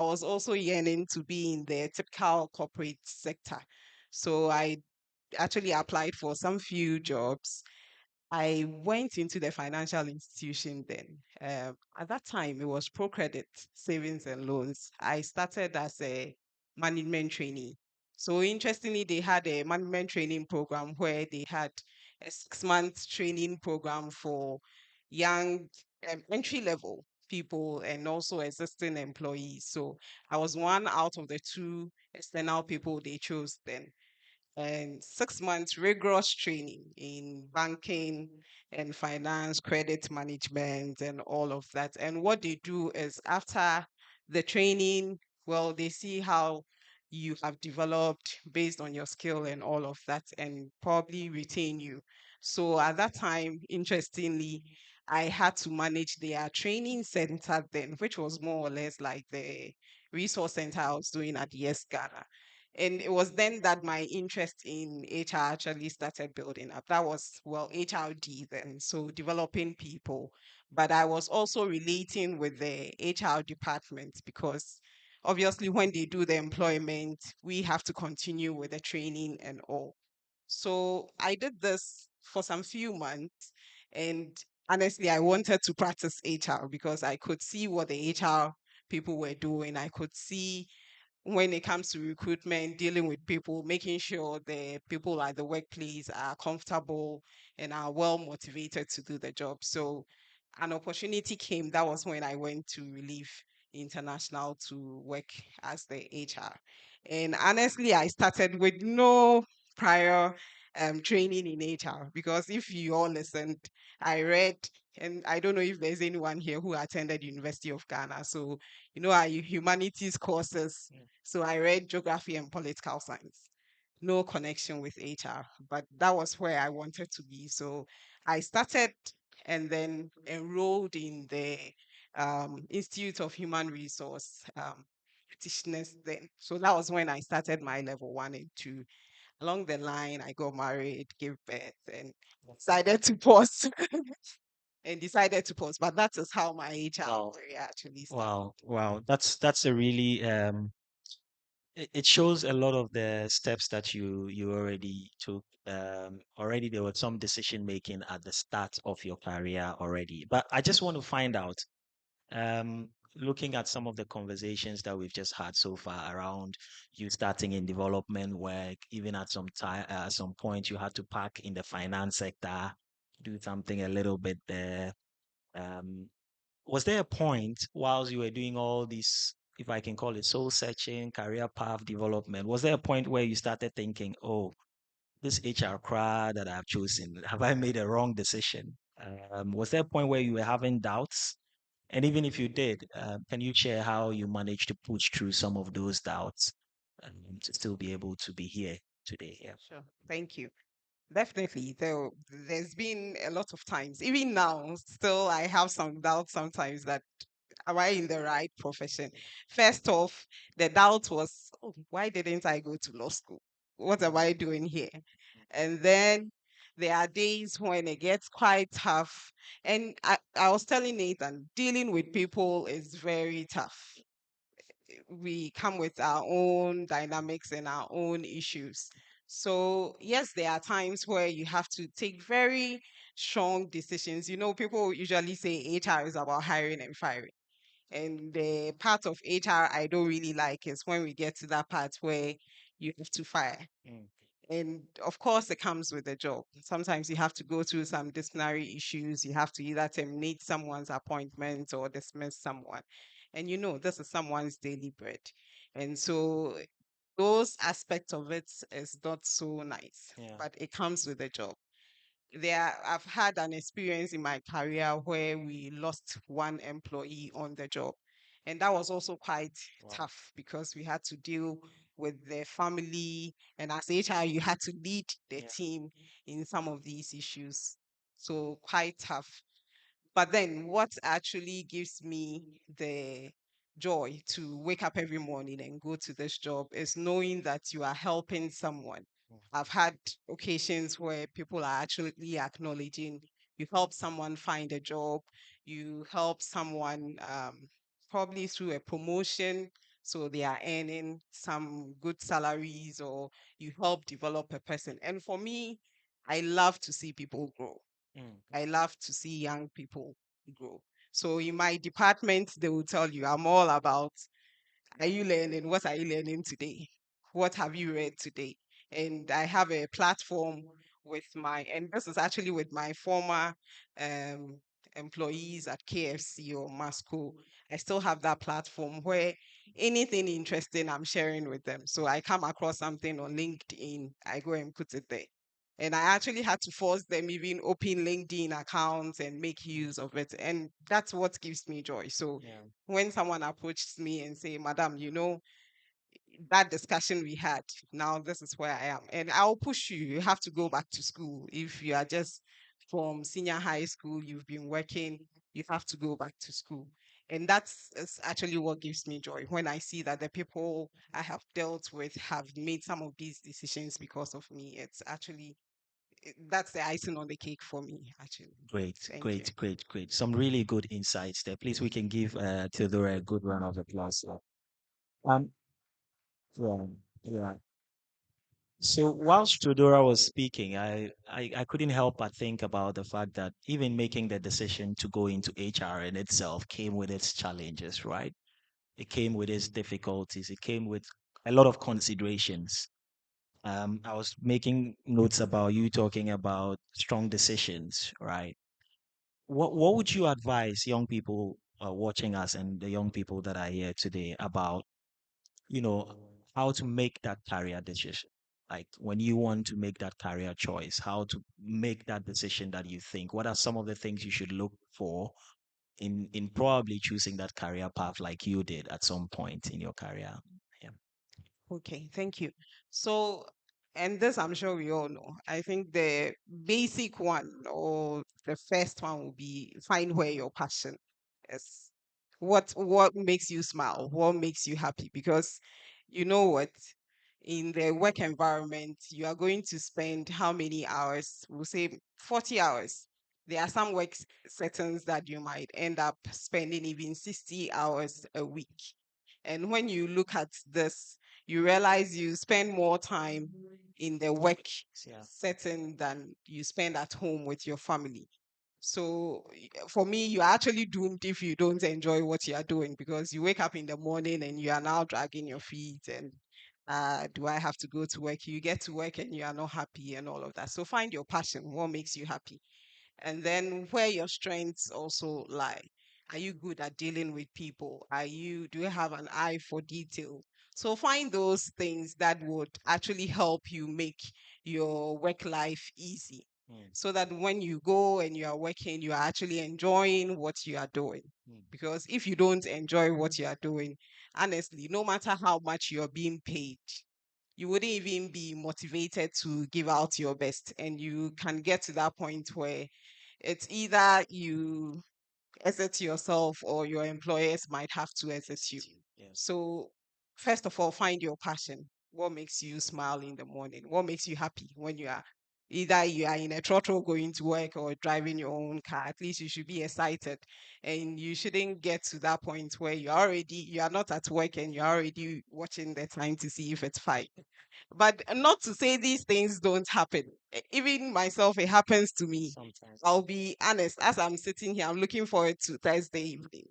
I was also yearning to be in the typical corporate sector. So I actually applied for some few jobs. I went into the financial institution then. At that time, it was Pro Credit Savings and Loans. I started as a management trainee. So interestingly, they had a management training program where they had a 6 month training program for young entry level people and also existing employees. So I was one out of the two external people they chose then, and 6 months rigorous training in banking and finance, credit management, and all of that. And what they do is after the training, well, they see how you have developed based on your skill and all of that, and probably retain you. So at that time, interestingly, I had to manage their training center then, which was more or less like the resource center I was doing at Yes Ghana. And it was then that my interest in HR actually started building up. That was, well, HRD then, so developing people. But I was also relating with the HR department because obviously when they do the employment, we have to continue with the training and all. So I did this for some few months, and honestly, I wanted to practice HR because I could see what the HR people were doing. I could see when it comes to recruitment, dealing with people, making sure the people at the workplace are comfortable and are well motivated to do the job. So an opportunity came. That was when I went to Relief International to work as the HR. And honestly, I started with no prior training in HR because if you all listened, I read, and I don't know if there's anyone here who attended University of Ghana. So our humanities courses. So I read geography and political science. No connection with HR, but that was where I wanted to be. So I started and then enrolled in the Institute of Human Resource practitioners then. So that was when I started my level 1 and 2. Along the line, I got married, gave birth, and decided to pause. But that is how my HR Wow. career actually started. Wow. Wow. That's a really it shows a lot of the steps that you already took. Already there was some decision making at the start of your career already. But I just want to find out, looking at some of the conversations that we've just had so far around you starting in development work, even at some time, at some point you had to pack in the finance sector, do something a little bit there. Um, was there a point whilst you were doing all this, if I can call it soul searching, career path development, was there a point where you started thinking, oh, this HR crowd that I've chosen, have I made a wrong decision? Was there a point where you were having doubts? And even if you did, can you share how you managed to push through some of those doubts to still be able to be here today? Yeah. Sure. Thank you. Definitely. There's been a lot of times. Even now, still I have some doubts sometimes that am I in the right profession? First off, the doubt was, oh, why didn't I go to law school? What am I doing here? And then there are days when it gets quite tough. And I was telling Nathan, dealing with people is very tough. We come with our own dynamics and our own issues. So, yes, there are times where you have to take very strong decisions. People usually say HR is about hiring and firing. And the part of HR I don't really like is when we get to that part where you have to fire. Mm. And of course, it comes with the job. Sometimes you have to go through some disciplinary issues. You have to either terminate someone's appointment or dismiss someone. And this is someone's daily bread. And so those aspects of it is not so nice, Yeah. but it comes with the job. I've had an experience in my career where we lost one employee on the job, and that was also quite Wow. tough because we had to deal with the family, and as HR you had to lead the Yeah. team in some of these issues, so quite tough. But then what actually gives me the joy to wake up every morning and go to this job is knowing that you are helping someone. I've had occasions where people are actually acknowledging you help someone find a job, you help someone probably through a promotion. So they are earning some good salaries, or you help develop a person. And for me, I love to see people grow. Mm. I love to see young people grow. So in my department, they will tell you I'm all about, are you learning? What are you learning today? What have you read today? And I have a platform with my, and this is actually with my former um, employees at KFC or Masco. I still have that platform where anything interesting I'm sharing with them. So I come across something on LinkedIn, I go and put it there. And I actually had to force them even open LinkedIn accounts and make use of it. And that's what gives me joy. So Yeah. when someone approaches me and say, Madam, that discussion we had, now this is where I am. And I'll push you. You have to go back to school. If you are just from senior high school, you've been working, you have to go back to school. And that's is actually what gives me joy when I see that the people I have dealt with have made some of these decisions because of me. It's actually, that's the icing on the cake for me, actually. Great, Thank you. great, great, great. Some really good insights there. Please, we can give Theodora a good round of applause. Um, yeah, yeah. So whilst Theodora was speaking, I couldn't help but think about the fact that even making the decision to go into HR in itself came with its challenges, right? It came with its difficulties. It came with a lot of considerations. I was making notes about you talking about strong decisions, right? What would you advise young people watching us and the young people that are here today about, you know, how to make that career decision? Like when you want to make that career choice, how to make that decision that you think, what are some of the things you should look for in probably choosing that career path like you did at some point in your career? Yeah. Okay, thank you. So, and this I'm sure we all know. I think the basic one, or the first one, will be find where your passion is. What makes you smile? What makes you happy? Because you know what, in the work environment, you are going to spend how many hours? We'll say 40 hours. There are some settings that you might end up spending even 60 hours a week. And when you look at this, you realize you spend more time in the work Yeah. setting than you spend at home with your family. So for me, you're actually doomed if you don't enjoy what you are doing, because you wake up in the morning and you are now dragging your feet and do I have to go to work? You get to work and you are not happy and all of that. So find your passion, what makes you happy, and then where your strengths also lie. Are you good at dealing with people? Do you have an eye for detail? So find those things that would actually help you make your work life easy, Mm, so that when you go and you are working, you are actually enjoying what you are doing. mm, Because if you don't enjoy what you are doing, honestly, no matter how much you're being paid, you wouldn't even be motivated to give out your best. And you can get to that point where it's either you exit yourself or your employers might have to exit you. yes. So, first of all, find your passion. What makes you smile in the morning? What makes you happy when you are either you are in a trotro going to work or driving your own car? At least you should be excited, and you shouldn't get to that point where you are not at work and you're already watching the time to see if it's 5. But not to say these things don't happen. Even myself, it happens to me. Sometimes. I'll be honest, as I'm sitting here, I'm looking forward to Thursday evening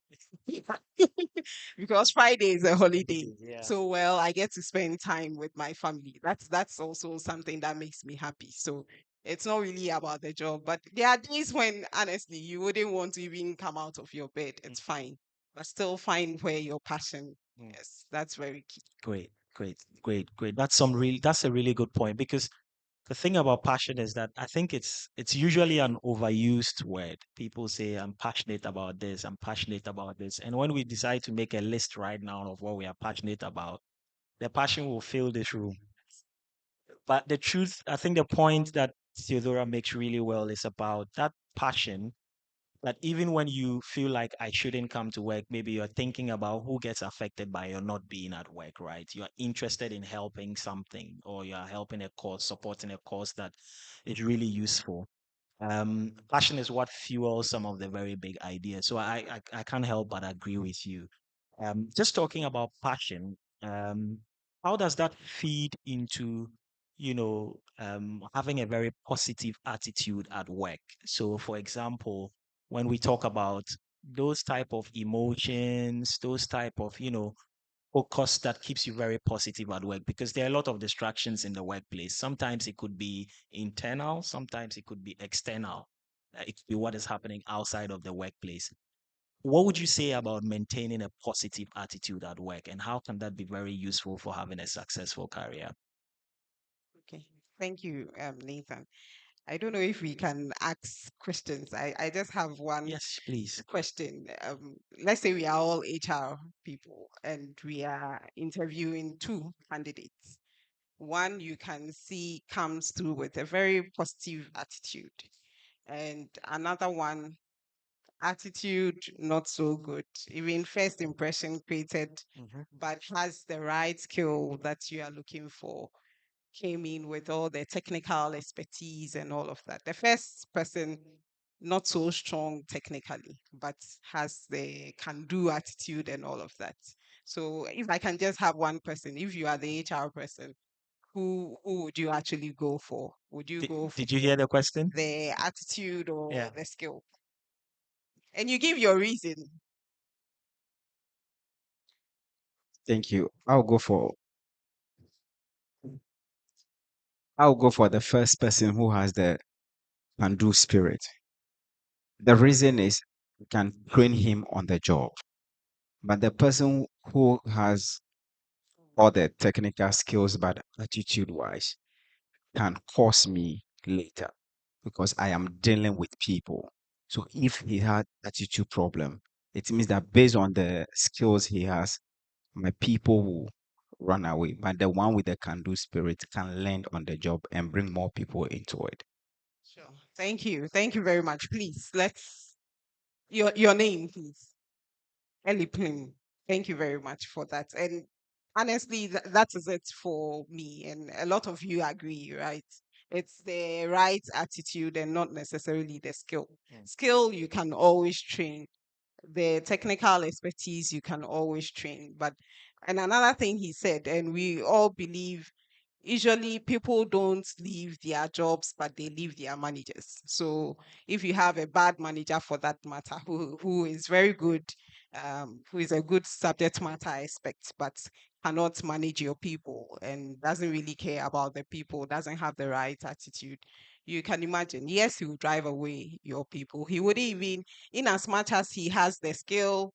because Friday is a holiday. Yeah. So well, I get to spend time with my family. That's also something that makes me happy. So it's not really about the job, but there are days when honestly you wouldn't want to even come out of your bed. Mm, It's fine. But still find where your passion mm. is. That's very key. Great, great, great, great. That's a really good point because the thing about passion is that I think it's usually an overused word. People say I'm passionate about this, I'm passionate about this. And when we decide to make a list right now of what we are passionate about, the passion will fill this room. But the truth, I think the point that Theodora makes really well is about that passion that even when you feel like I shouldn't come to work, maybe you're thinking about who gets affected by your not being at work, right? You're interested in helping something or you're helping a cause, supporting a cause that is really useful. Passion is what fuels some of the very big ideas. So I can't help but agree with you. Just talking about passion, um, how does that feed into, having a very positive attitude at work? So, for example, when we talk about those type of emotions, those type of, focus that keeps you very positive at work, because there are a lot of distractions in the workplace. Sometimes it could be internal, sometimes it could be external. It could be what is happening outside of the workplace. What would you say about maintaining a positive attitude at work, and how can that be very useful for having a successful career? Okay. Thank you, Nathan. I don't know if we can ask questions. I just have one Yes, please. question. Let's say we are all HR people and we are interviewing two candidates. One you can see comes through with a very positive attitude, and another one attitude not so good. Even first impression created, Hmm. but has the right skill that you are looking for, came in with all the technical expertise and all of that. The first person, not so strong technically, but has the can do attitude and all of that. So if I can just have one person, if you are the HR person, who would you actually go for? Would you go Did you hear for the question? the attitude or Yeah. the skill? And you give your reason. Thank you. I'll go for the first person who has the can-do spirit. The reason is you can train him on the job, but the person who has all the technical skills but attitude-wise can cost me later because I am dealing with people. So if he had attitude problem, it means that based on the skills he has, my people will run away. But the one with the can-do spirit can learn on the job and bring more people into it. Sure. Thank you. Thank you very much. Please, let's your name, please. Ellie Plim. Thank you very much for that. And honestly, that is it for me. And a lot of you agree, right? It's the right attitude and not necessarily the skill. Mm. Skill you can always train. The technical expertise you can always train. But and another thing he said, and we all believe usually people don't leave their jobs, but they leave their managers. So if you have a bad manager for that matter, who is very good, who is a good subject matter expert, but cannot manage your people and doesn't really care about the people, doesn't have the right attitude, you can imagine, yes, he will drive away your people. He would even, in as much as he has the skill,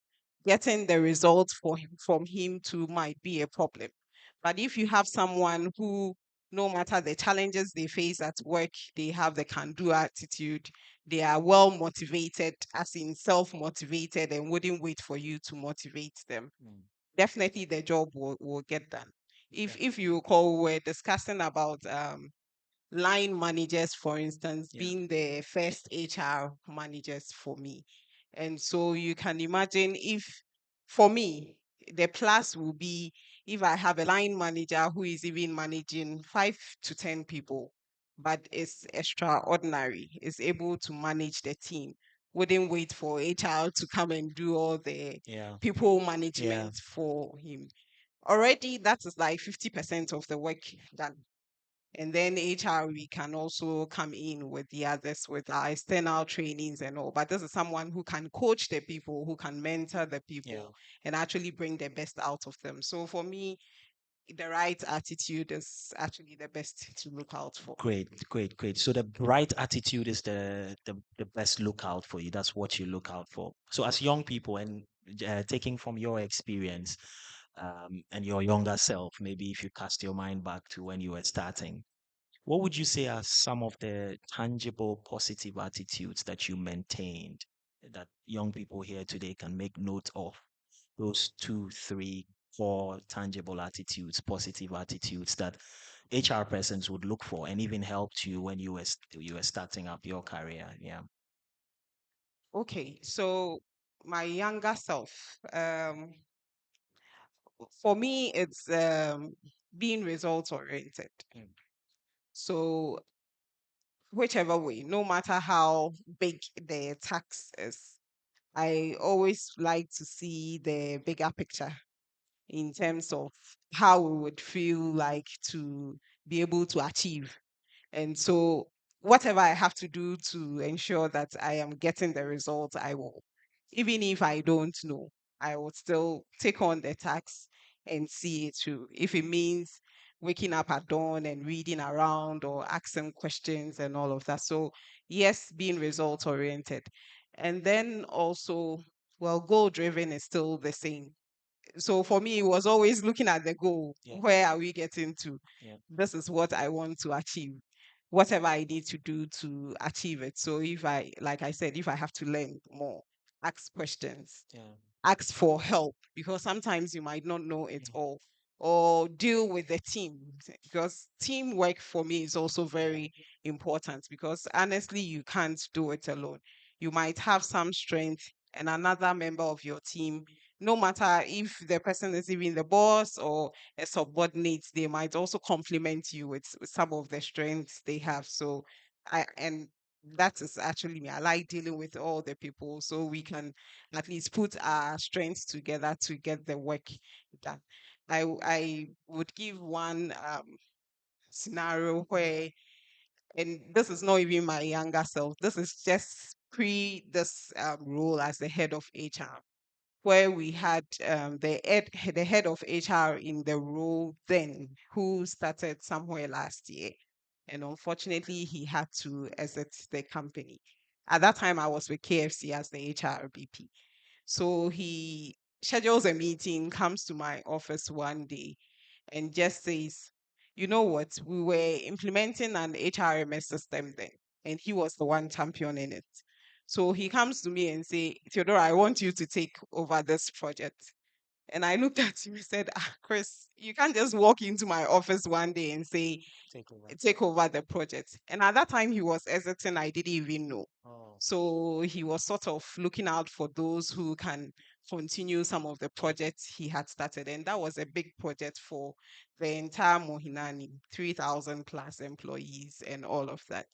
getting the results for him from him too might be a problem. But if you have someone who, no matter the challenges they face at work, they have the can do attitude, they are well motivated, as in self motivated, and wouldn't wait for you to motivate them, Mm. definitely the job will get done. Yeah. If you recall, we're discussing about line managers, for instance, Yeah. being the first HR managers for me. And so you can imagine if, for me, the plus will be if I have a line manager who is even managing 5 to 10 people, but is extraordinary, is able to manage the team, wouldn't wait for HR to come and do all the Yeah. people Yeah. management for him. Already, that is like 50% of the work done. And then HR, we can also come in with the others with our external trainings and all. But this is someone who can coach the people, who can mentor the Yeah. people, and actually bring the best out of them. So for me, the right attitude is actually the best to look out for. Great, great, great. So the right attitude is the best lookout for you. That's what you look out for. So as young people, and taking from your experience, and your younger self, maybe if you cast your mind back to when you were starting, what would you say are some of the tangible positive attitudes that you maintained that young people here today can make note of? Those two, three, four tangible attitudes, positive attitudes that HR persons would look for, and even helped you when you were starting up your career. Yeah. Okay, so my younger self, for me, it's being results oriented. Mm. So whichever way, no matter how big the tax is, I always like to see the bigger picture in terms of how we would feel like to be able to achieve. And so, whatever I have to do to ensure that I am getting the results, I will. Even if I don't know, I will still take on the task and see it through. If it means waking up at dawn and reading around or asking questions and all of that. So, yes, being result oriented. And then also, well, goal driven is still the same. So for me, it was always looking at the goal. Yeah. Where are we getting to? Yeah. This is what I want to achieve. Whatever I need to do to achieve it. So if I, like I said, if I have to learn more, ask questions, Yeah. ask for help, because sometimes you might not know it Mm. all, or deal with the team, because teamwork for me is also very important, because honestly you can't do it alone. You might have some strength, and another member of your team, no matter if the person is even the boss or a subordinate, they might also complement you with some of the strengths they have. So and that is actually me. I like dealing with all the people so we can at least put our strengths together to get the work done. I would give one scenario where, and this is not even my younger self. This is just pre this role as the head of HR, where we had the head of HR in the role then, who started somewhere last year, and unfortunately he had to exit the company. At that time, I was with KFC as the HR BP. So he schedules a meeting, comes to my office one day, and just says, "You know what? We were implementing an HRMS system then, and he was the one championing it." So he comes to me and say, "Theodora, I want you to take over this project." And I looked at him and said, Chris, you can't just walk into my office one day and say, Take over. take over the project. And at that time, he was exiting, I didn't even know. Oh. So he was sort of looking out for those who can continue some of the projects he had started. And that was a big project for the entire Mohinani, 3,000 plus employees and all of that.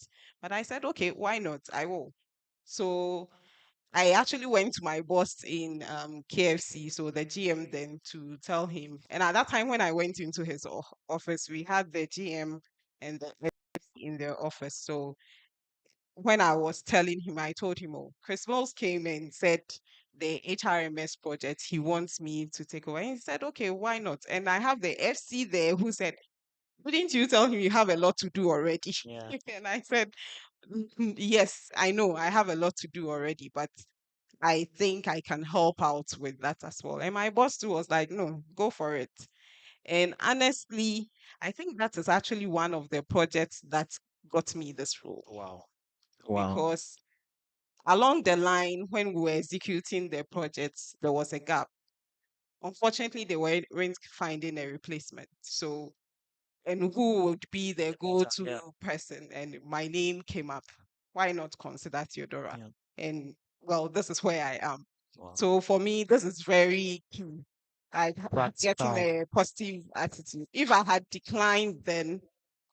But I said, okay, why not? I will. So I actually went to my boss in KFC, so the GM then, to tell him. And at that time, when I went into his office, we had the GM and the FC in their office. So when I was telling him, I told him, "Oh, Chris Mills came and said the HRMS project, he wants me to take over." And he said, "Okay, why not?" And I have the FC there who said, "Wouldn't you tell him you have a lot to do already?" Yeah. And I said, Yes, I know I have a lot to do already, but I think I can help out with that as well." And my boss too was like, "No, go for it." And honestly, I think that is actually one of the projects that got me this role, Wow. Wow. because along the line, when we were executing the projects, there was a gap. Unfortunately, they weren't finding a replacement. So, and who would be the go-to Yeah. person? And my name came up. Why not consider Theodora? Yeah. And well, this is where I am. Wow. So for me, this is very key. Like getting Practical. a positive attitude. If I had declined, then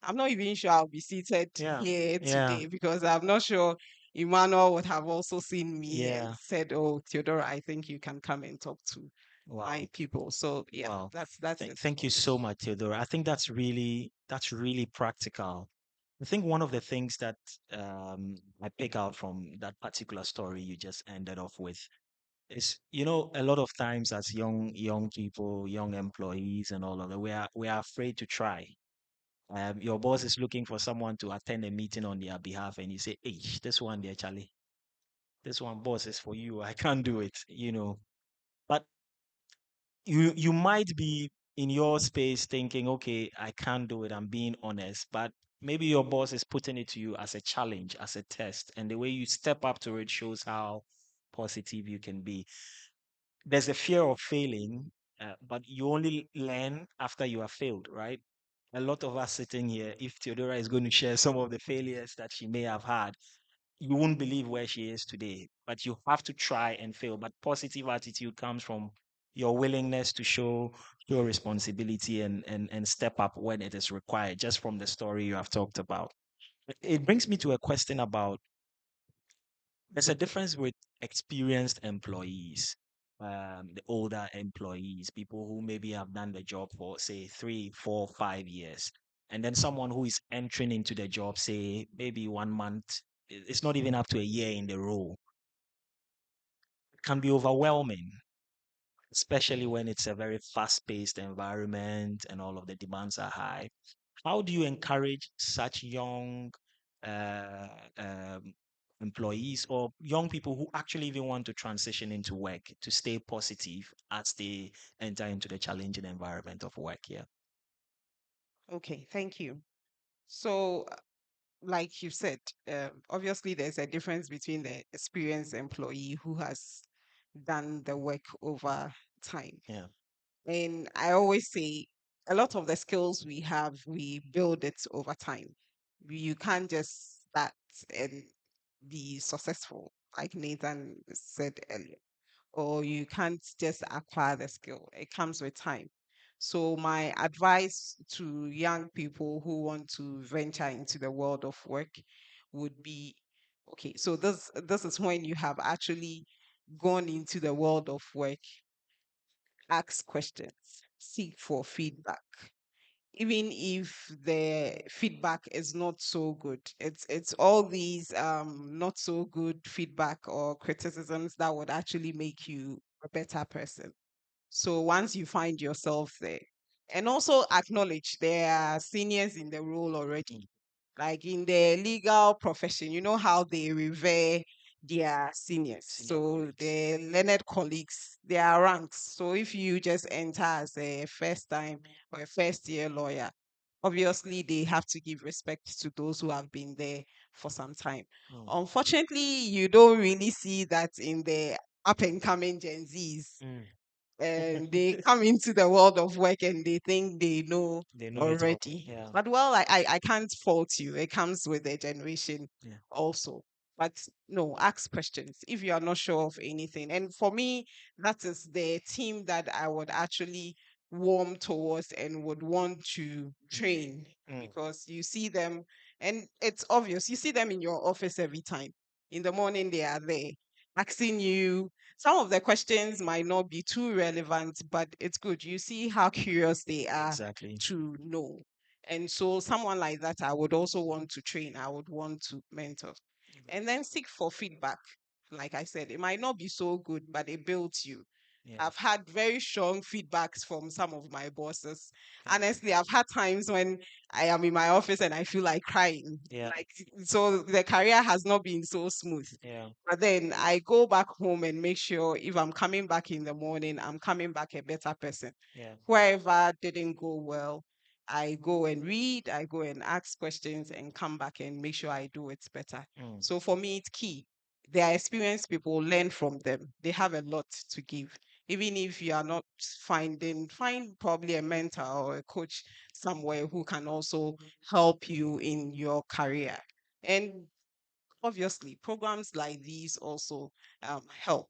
I'm not even sure I'll be seated Yeah. here Yeah. today, because I'm not sure Emmanuel would have also seen me and Yeah. said, "Oh, Theodora, I think you can come and talk to my Wow. people." So yeah, Wow. that's it Thank for you me. so much, Theodora. I think that's really practical. I think one of the things that I pick out from that particular story you just ended off with is, a lot of times as young people, young employees, and all of that, we are afraid to try. Your boss is looking for someone to attend a meeting on their behalf, and you say, "Hey, this one there, Charlie, this one, boss, is for you. I can't do it." But you might be in your space thinking, okay, I can't do it, I'm being honest, but maybe your boss is putting it to you as a challenge, as a test, and the way you step up to it shows how positive you can be. There's a fear of failing, but you only learn after you have failed, right? A lot of us sitting here, if Theodora is going to share some of the failures that she may have had, you won't believe where she is today. But you have to try and fail. But positive attitude comes from your willingness to show your responsibility and step up when it is required, just from the story you have talked about. It brings me to a question about There's a difference with experienced employees, the older employees, people who maybe have done the job for, say, 3, 4, 5 years. And then someone who is entering into the job, say, maybe 1 month, it's not even up to a year in the role. It can be overwhelming, especially when it's a very fast-paced environment and all of the demands are high. How do you encourage such young uh, um, employees or young people who actually even want to transition into work to stay positive as they enter into the challenging environment of work? Yeah. Okay, thank you. So, like you said, obviously there's a difference between the experienced employee who has done the work over time. Yeah. And I always say a lot of the skills we have, we build it over time. You can't just start and be successful, like Nathan said earlier, or you can't just acquire the skill. It comes with time. So my advice to young people who want to venture into the world of work would be, okay, so this is when you have actually gone into the world of work, ask questions, seek for feedback. Even if the feedback is not so good, it's all these not so good feedback or criticisms that would actually make you a better person. So once you find yourself there, and also acknowledge there are seniors in the role already, Mm. like in the legal profession, you know how they revere their seniors. Senior So colleagues. the learned colleagues, there are ranks. So if you just enter as a first time or a first year lawyer, obviously they have to give respect to those who have been there for some time. Mm. Unfortunately, you don't really see that in the up and coming Gen Zs, Mm. and they come into the world of work and they think they know They know it all. already. Yeah. But well, I can't fault you. It comes with the generation Yeah. also. But no, ask questions if you are not sure of anything. And for me, that is the team that I would actually warm towards and would want to train, Mm. because you see them and it's obvious. You see them in your office every time. In the morning, they are there asking you. Some of the questions might not be too relevant, but it's good. You see how curious they are Exactly. to know. And so, someone like that, I would also want to train, I would want to mentor. And then seek for feedback. Like I said, it might not be so good, but it builds you. Yeah. I've had very strong feedbacks from some of my bosses. Thank you. Honestly, I've had times when I am in my office and I feel like crying. Yeah. Like, so the career has not been so smooth. Yeah. But then I go back home and make sure if I'm coming back in the morning, I'm coming back a better person. Yeah. Wherever didn't go well, I go and read, I go and ask questions and come back and make sure I do it better. Mm. So for me, it's key. They are experienced people, learn from them. They have a lot to give. Even if you are not finding, find probably a mentor or a coach somewhere who can also help you in your career. And obviously programs like these also help.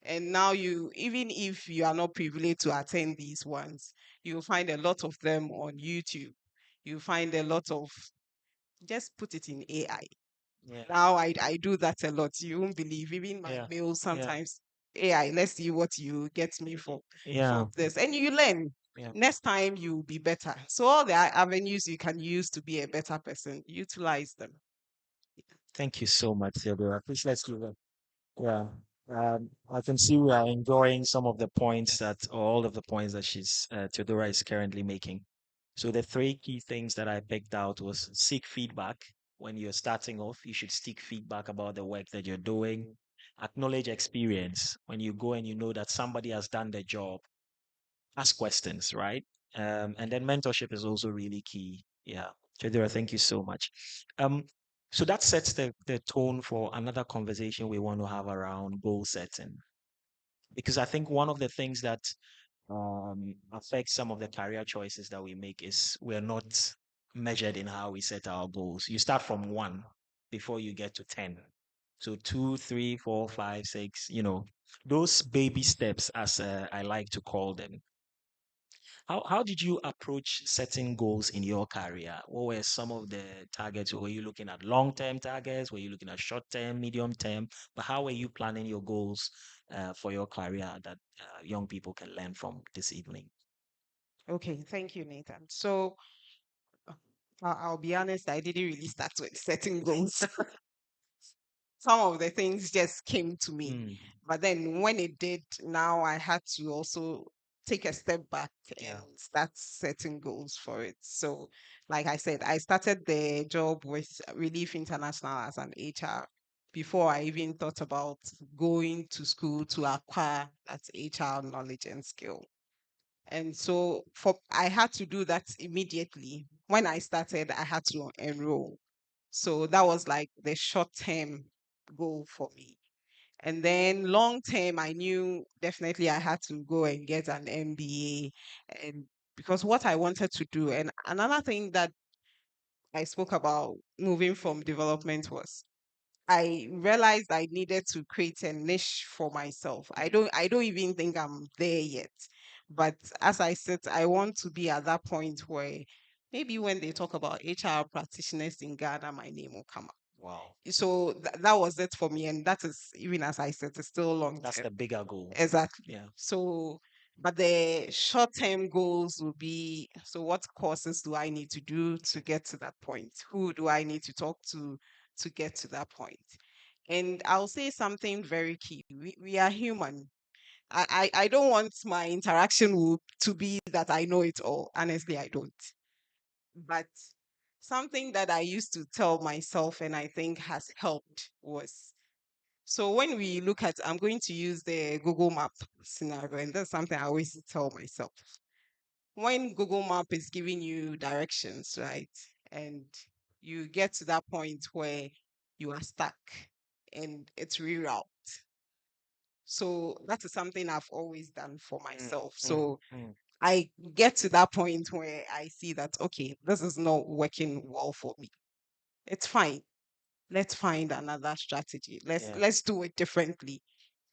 And now you, even if you are not privileged to attend these ones, you'll find a lot of them on YouTube. You find a lot of, just put it in AI. Yeah. Now I do that a lot. You won't believe, even my Yeah. mails Yeah. sometimes, AI, let's see what you get me Yeah. from this, and you learn. Yeah. Next time you'll be better. So all the avenues you can use to be a better person, utilize them. Thank you so much, Theodora. Please let's give it. Yeah. I can see we are enjoying some of the points that, or all of the points that Theodora is currently making. So the three key things that I picked out was seek feedback. When you're starting off, you should seek feedback about the work that you're doing. Acknowledge experience. When you go and you know that somebody has done the job, ask questions, right? And then mentorship is also really key. Yeah. Theodora, thank you so much. Um, so that sets the tone for another conversation we want to have around goal setting. Because I think one of the things that affects some of the career choices that we make is we're not measured in how we set our goals. You start from one before you get to 10. So two, three, four, five, six, those baby steps, as I like to call them, How did you approach setting goals in your career? What were some of the targets? Were you looking at long-term targets? Were you looking at short-term, medium-term? But how were you planning your goals for your career that young people can learn from this evening? Okay, thank you, Nathan. So I'll be honest, I didn't really start with setting goals. Some of the things just came to me. Mm, But then when it did, now I had to also take a step back and yeah. start setting goals for it. So, like I said, I started the job with Relief International as an HR before I even thought about going to school to acquire that HR knowledge and skill. And so for I had to do that immediately. When I started, I had to enroll. So that was like the short term goal for me. And then long term, I knew definitely I had to go and get an MBA, and because what I wanted to do. And another thing that I spoke about moving from development was I realized I needed to create a niche for myself. I don't even think I'm there yet. But as I said, I want to be at that point where maybe when they talk about HR practitioners in Ghana, my name will come up. Wow. So that was it for me. And that is, even as I said, it's still long That's term. the bigger goal. Exactly. Yeah. So, but the short term goals will be, so what courses do I need to do to get to that point? Who do I need to talk to get to that point? And I'll say something very key. We are human. I don't want my interaction to be that I know it all. Honestly, I don't. But something that I used to tell myself and I think has helped was, so when we look at, I'm going to use the Google Map scenario, and that's something I always tell myself. When Google Map is giving you directions, right? And you get to that point where you are stuck and it's reroute. So that is something I've always done for Mm, myself. mm, So mm. I get to that point where I see that, okay, this is not working well for me. It's fine, let's find another strategy. let's Yeah. let's do it differently,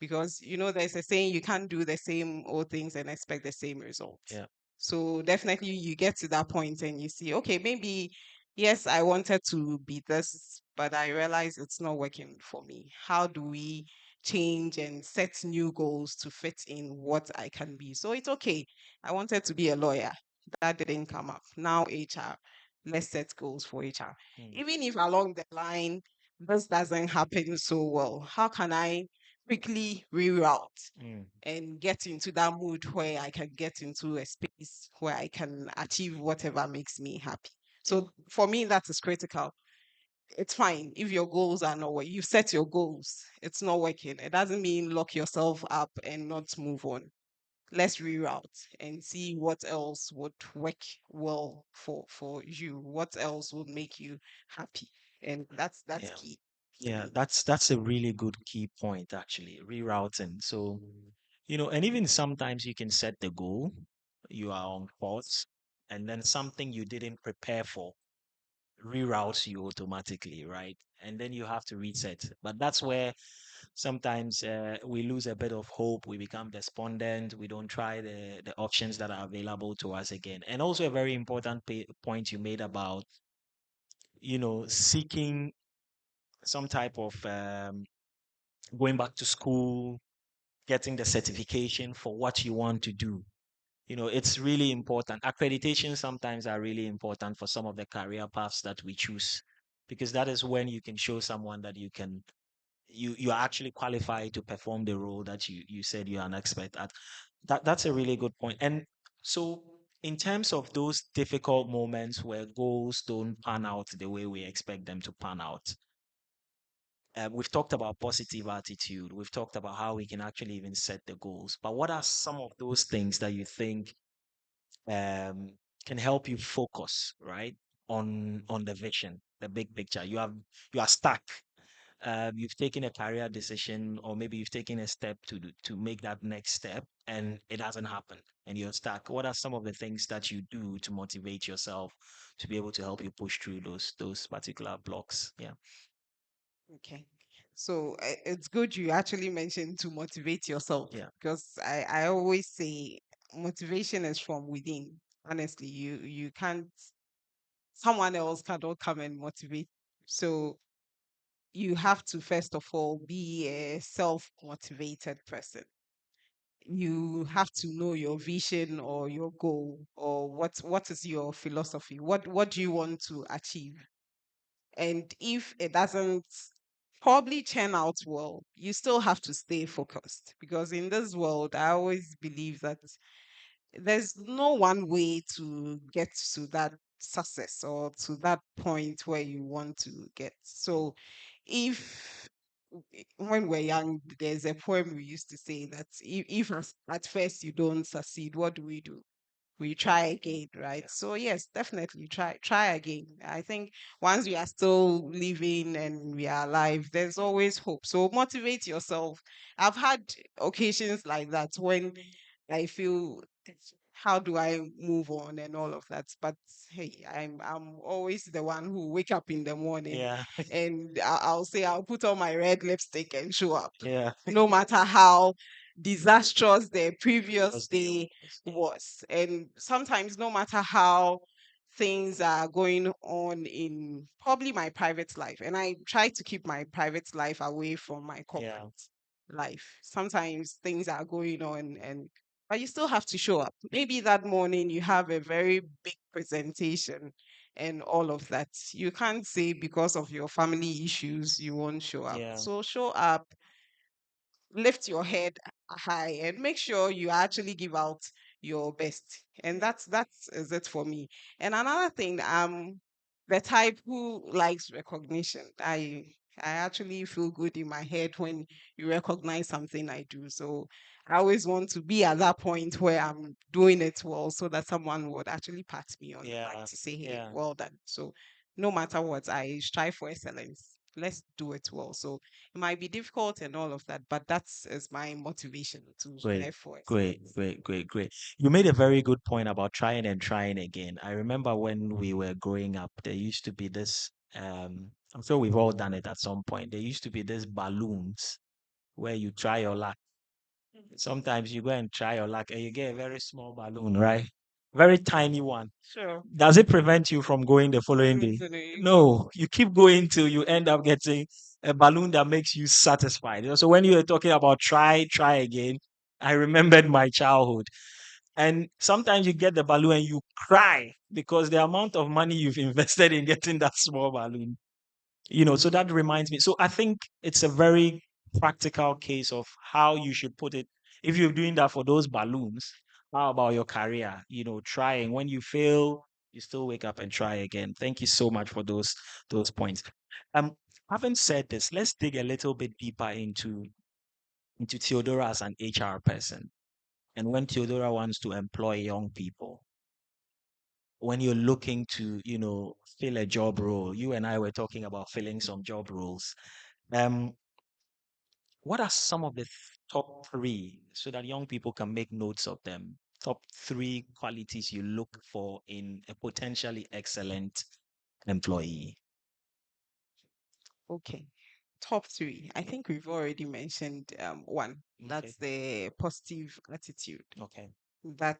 because there's a saying, you can't do the same old things and expect the same results. Yeah. So definitely you get to that point and you see, okay, maybe yes, I wanted to be this, but I realize it's not working for me. How do we change and set new goals to fit in what I can be? So it's okay, I wanted to be a lawyer, that didn't come up. Now HR, let's set goals for HR. Mm, Even if along the line this doesn't happen so well, how can I quickly reroute mm. and get into that mood where I can get into a space where I can achieve whatever makes me happy? Yeah. So for me, that is critical. It's fine if your goals are not working. You set your goals, it's not working. It doesn't mean lock yourself up and not move on. Let's reroute and see what else would work well for you. What else would make you happy? And that's Yeah. key for Yeah, me. that's a really good key point actually, rerouting. So, and even sometimes you can set the goal, you are on course, and then something you didn't prepare for reroutes you automatically, right? And then you have to reset. But that's where sometimes we lose a bit of hope, we become despondent, we don't try the options that are available to us again. And also a very important point you made about, seeking some type of going back to school, getting the certification for what you want to do. It's really important. Accreditation sometimes are really important for some of the career paths that we choose, because that is when you can show someone that you are actually qualified to perform the role that you said you're an expert at. That's a really good point. And so in terms of those difficult moments where goals don't pan out the way we expect them to pan out, we've talked about positive attitude. We've talked about how we can actually even set the goals. But what are some of those things that you think um, can help you focus, right, on the vision, the big picture? You are stuck. You've taken a career decision, or maybe you've taken a step to make that next step, and it hasn't happened, and you're stuck. What are some of the things that you do to motivate yourself to be able to help you push through those particular blocks? Yeah. Okay. So it's good you actually mentioned to motivate yourself, Yeah. because I always say motivation is from within. Honestly, you can't. Someone else cannot come and motivate. So you have to first of all be a self-motivated person. You have to know your vision or your goal, or what is your philosophy, what do you want to achieve. And if it doesn't probably turn out well, you still have to stay focused, because in this world I always believe that there's no one way to get to that success or to that point where you want to get. So if when we're young, there's a poem we used to say that if at first you don't succeed, what do? We try again, right? So yes, definitely try again. I think once we are still living and we are alive, there's always hope. So motivate yourself. I've had occasions like that when I feel, how do I move on and all of that. But hey, I'm always the one who wake up in the morning Yeah. and I'll say I'll put on my red lipstick and show up, Yeah. no matter how disastrous the previous Just the day opposite. was. And sometimes, no matter how things are going on in probably my private life, and I try to keep my private life away from my corporate Yeah. life. Sometimes things are going on, and but you still have to show up. Maybe that morning you have a very big presentation and all of that. You can't say because of your family issues you won't show up. Yeah. So show up, lift your head high, and make sure you actually give out your best. And that's is it for me. And another thing, the type who likes recognition. I actually feel good in my head when you recognize something I do. So I always want to be at that point where I'm doing it well, so that someone would actually pat me on the back Yeah. to say, hey, Yeah. well done. So no matter what, I strive for excellence. Let's do it well. So it might be difficult and all of that, but that's is my motivation to Great, strive for great, excellence. great, great, great. You made a very good point about trying and trying again. I remember when we were growing up, there used to be this, I'm sure we've all done it at some point. There used to be this balloons where you try your luck. Sometimes you go and try your luck and you get a very small balloon, right? Very tiny one. Sure. Does it prevent you from going the following day? Absolutely. No, you keep going till you end up getting a balloon that makes you satisfied. So when you were talking about try again, I remembered my childhood. And sometimes you get the balloon and you cry because the amount of money you've invested in getting that small balloon. So that reminds me. So I think it's a very practical case of how you should put it. If you're doing that for those balloons, how about your career? Trying. When you fail, you still wake up and try again. Thank you so much for those points. Um, having said this, let's dig a little bit deeper into Theodora as an HR person. And when Theodora wants to employ young people, when you're looking to, fill a job role, you and I were talking about filling some job roles. Um, what are some of the top three so that young people can make notes of them? Top three qualities you look for in a potentially excellent employee. Okay. Top three. I think we've already mentioned one. Okay. That's the positive attitude. Okay. That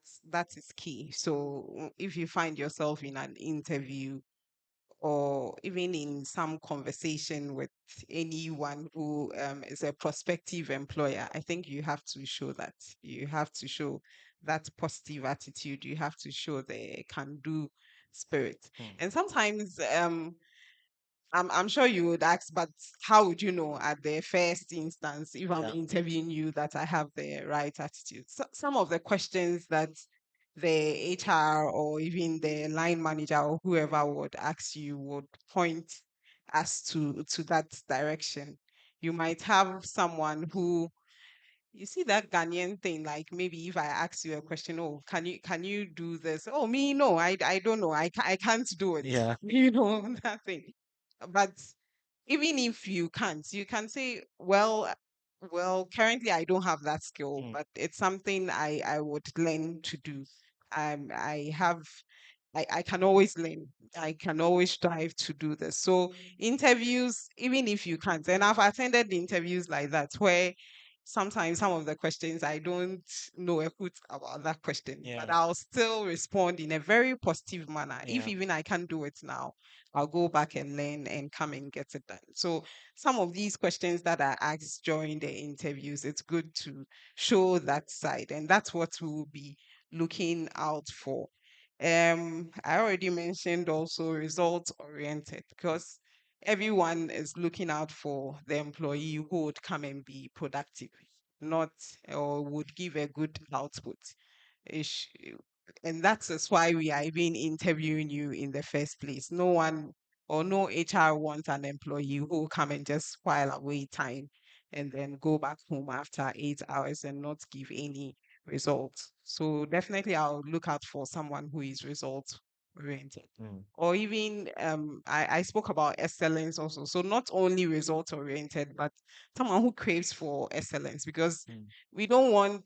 is key. So if you find yourself in an interview or even in some conversation with anyone who is a prospective employer, I think you have to show that. You have to show that positive attitude. You have to show the can do spirit. Hmm. And sometimes I'm sure you would ask, but how would you know at the first instance if I'm Yeah. interviewing you that I have the right attitude? So, some of the questions that the HR or even the line manager or whoever would ask you would point us to that direction. You might have someone who, you see that Ghanaian thing, like maybe if I ask you a question, oh, can you do this? Oh, me, no, I don't know. I can't do it. Yeah. That thing. But even if you can't, you can say, well, currently I don't have that skill, Hmm. but it's something I would learn to do. I have I can always learn. I can always strive to do this. So interviews, even if you can't, and I've attended interviews like that where sometimes some of the questions I don't know a hoot about that question, but Yeah. I'll still respond in a very positive manner. If Yeah. even I can't do it now, I'll go back and learn and come and get it done. So some of these questions that are asked during the interviews, it's good to show that side, and that's what we'll be looking out for. I already mentioned also results oriented, because everyone is looking out for the employee who would come and be productive, not or would give a good output. Ish- And that is why we are even interviewing you in the first place. No one or no HR wants an employee who will come and just while away time and then go back home after 8 hours and not give any results. So definitely I'll look out for someone who is results oriented. Mm. Or even I spoke about excellence also. So not only result oriented, but someone who craves for excellence, because Mm. we don't want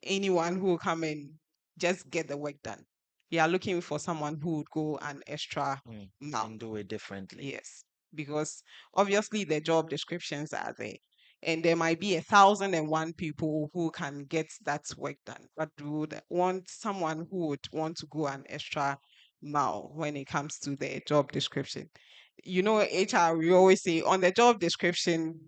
anyone who will come and just get the work done. We are looking for someone who would go an extra Mm. mile. And do it differently. Yes, because obviously the job descriptions are there, and there might be 1,001 people who can get that work done, but we would want someone who would want to go an extra mile when it comes to the job description. You know, HR, we always say on the job description,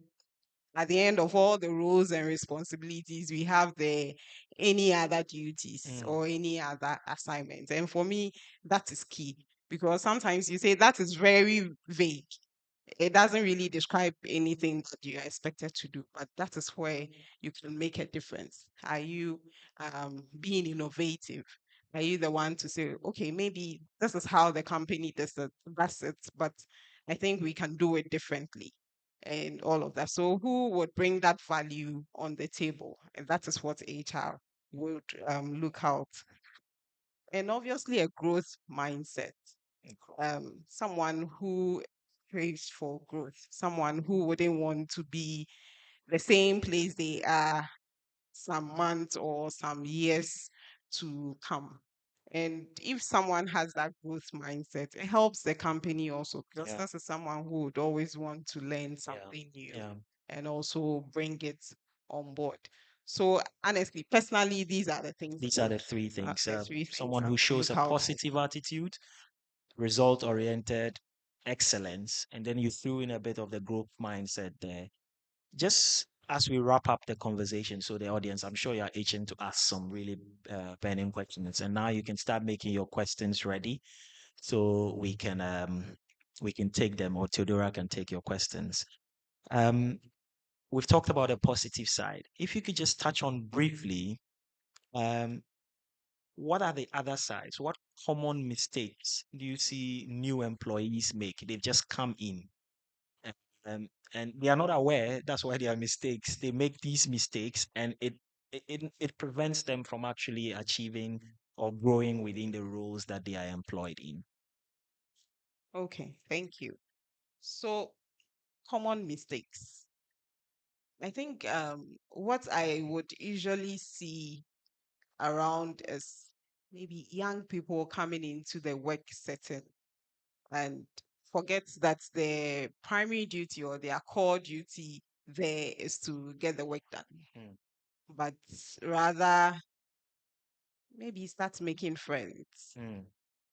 at the end of all the roles and responsibilities, we have the any other duties Mm. or any other assignments. And for me, that is key, because sometimes you say that is very vague. It doesn't really describe anything that you are expected to do, but that is where you can make a difference. Are you being innovative? Are you the one to say, okay, maybe this is how the company does it, that's it, but I think we can do it differently and all of that. So who would bring that value on the table? And that is what HR would look out. And obviously a growth mindset, someone who craves for growth, someone who wouldn't want to be the same place they are some months or some years to come. And if someone has that growth mindset, it helps the company also, because Yeah. this is someone who would always want to learn Yeah. something new Yeah. and also bring it on board. So honestly, personally, these are the things, These are the three things. the three things Someone I who would shows a look out for. positive attitude, result oriented, excellence, and then you threw in a bit of the growth mindset there. Just as we wrap up the conversation, so the audience, I'm sure you're itching to ask some really burning questions, and now you can start making your questions ready, so we can take them, or Theodora can take your questions. Um, we've talked about the positive side. If you could just touch on briefly, um, what are the other sides? What common mistakes do you see new employees make? They've just come in, and they are not aware. That's why they are mistakes. They make these mistakes, and it prevents them from actually achieving or growing within the roles that they are employed in. Okay, thank you. So, common mistakes. I think what I would usually see around is maybe young people coming into the work setting and forget that their primary duty or their core duty there is to get the work done, Mm. but rather maybe start making friends, Mm.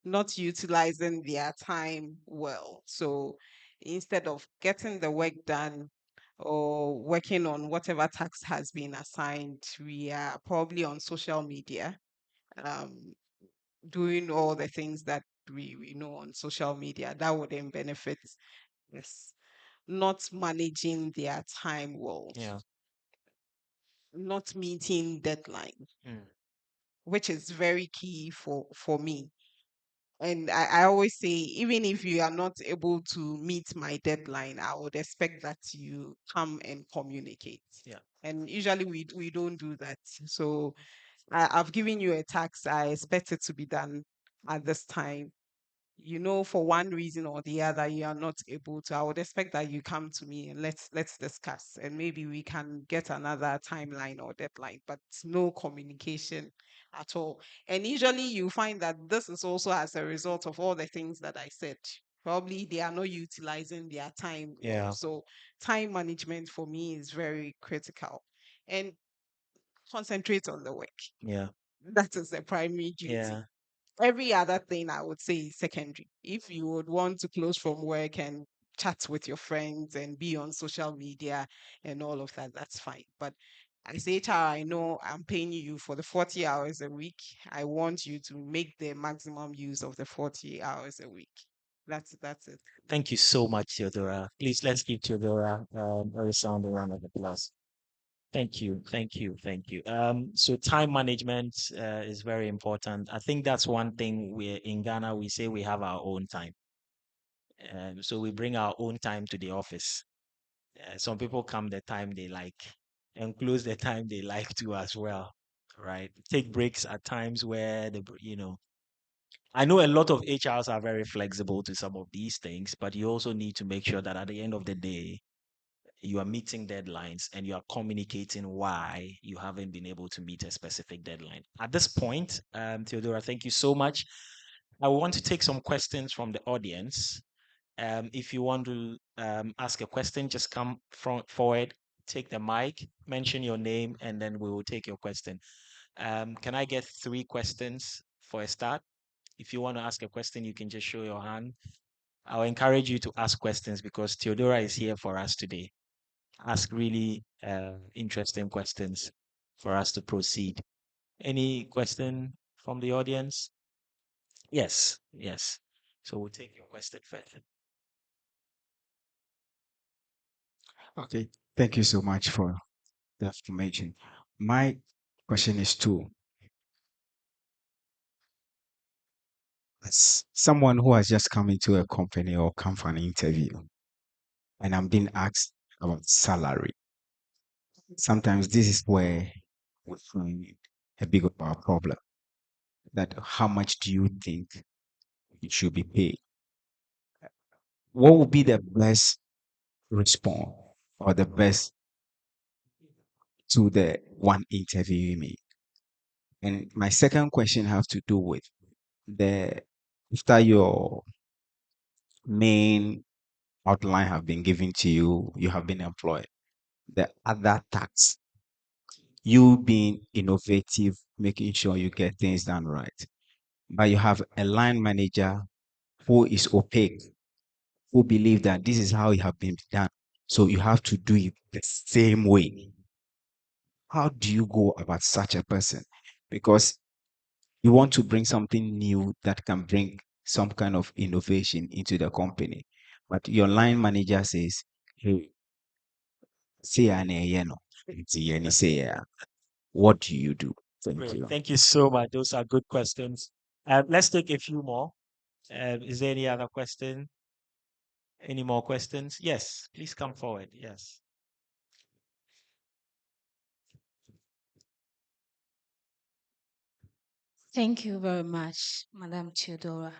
not utilizing their time well. So instead of getting the work done or working on whatever task has been assigned, we are probably on social media, um, doing all the things that we know on social media that wouldn't benefit us. Not managing their time well, Yeah. not meeting deadline, Mm. which is very key for me. And I always say, even if you are not able to meet my deadline, I would expect that you come and communicate. Yeah. And usually we don't do that. So I've given you a task. I expect it to be done at this time. For one reason or the other, you are not able to. I would expect that you come to me and let's discuss, and maybe we can get another timeline or deadline. But no communication at all. And usually, you find that this is also as a result of all the things that I said. Probably they are not utilizing their time well. Yeah. So time management for me is very critical. and concentrate on the work. Yeah. That is the primary duty. Yeah. Every other thing I would say is secondary. If you would want to close from work and chat with your friends and be on social media and all of that, that's fine. But as HR, I know I'm paying you for the 40 hours a week. I want you to make the maximum use of the 40 hours a week. That's it. Thank you so much, Theodora. Please let's give Theodora a resounding round of applause. Thank you, thank you, thank you. So time management is very important. I think that's one thing we in Ghana we say we have our own time. So we bring our own time to the office. Some people come the time they like and close the time they like to as well, right? Take breaks at times where I know a lot of HRs are very flexible to some of these things, but you also need to make sure that at the end of the day, you are meeting deadlines and you are communicating why you haven't been able to meet a specific deadline. At this point, Theodora, thank you so much. I want to take some questions from the audience. If you want to ask a question, just come forward, take the mic, mention your name, and then we will take your question. Can I get 3 questions for a start? If you want to ask a question, you can just show your hand. I'll encourage you to ask questions because Theodora is here for us today. Ask really interesting questions for us to proceed. Any question from the audience? Yes, yes. So we'll take your question first. Okay, thank you so much for the information. My question is two. As someone who has just come into a company or come for an interview, and I'm being asked about salary, sometimes this is where we find a big of our problem. That how much do you think it should be paid? What would be the best response or the best to the one interviewing me? And my second question has to do with the after your main outline have been given to you, you have been employed. The other tax, you being innovative, making sure you get things done right. But you have a line manager who is opaque, who believe that this is how it have been done. So you have to do it the same way. How do you go about such a person? Because you want to bring something new that can bring some kind of innovation into the company. But your line manager says, hey, say no. What do you do? Thank Great. you. Thank you so much. Those are good questions. Let's take a few more. Is there any other question? Any more questions? Yes, please come forward. Yes. Thank you very much, Madam Theodora.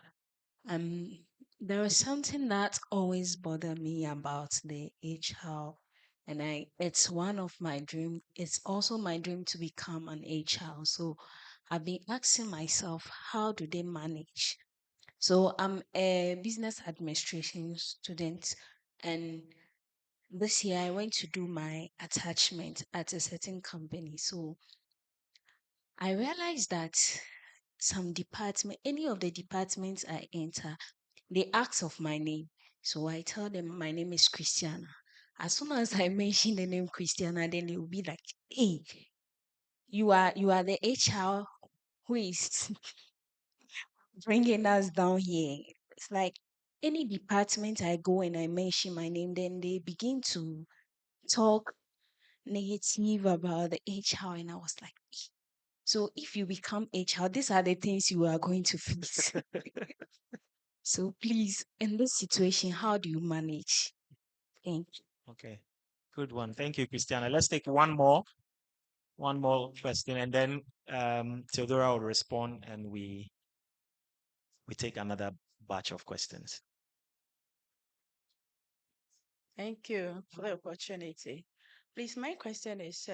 Um, there is something that always bothered me about the HR, and it's one of my dream. It's also my dream to become an HR. So I've been asking myself, how do they manage? So I'm a business administration student, and this year I went to do my attachment at a certain company. So I realized that any of the departments I enter, they ask of my name. So I tell them my name is Christiana. As soon as I mention the name Christiana, then they will be like, "Hey, you are the HR who is bringing us down here." It's like any department I go and I mention my name, then they begin to talk negative about the HR, and I was like, so if you become HR, these are the things you are going to face. So please, in this situation, how do you manage? Thank you. Okay. Good one. Thank you, Christiana. Let's take one more question, and then Theodora will respond, and we take another batch of questions. Thank you for the opportunity. Please, my question is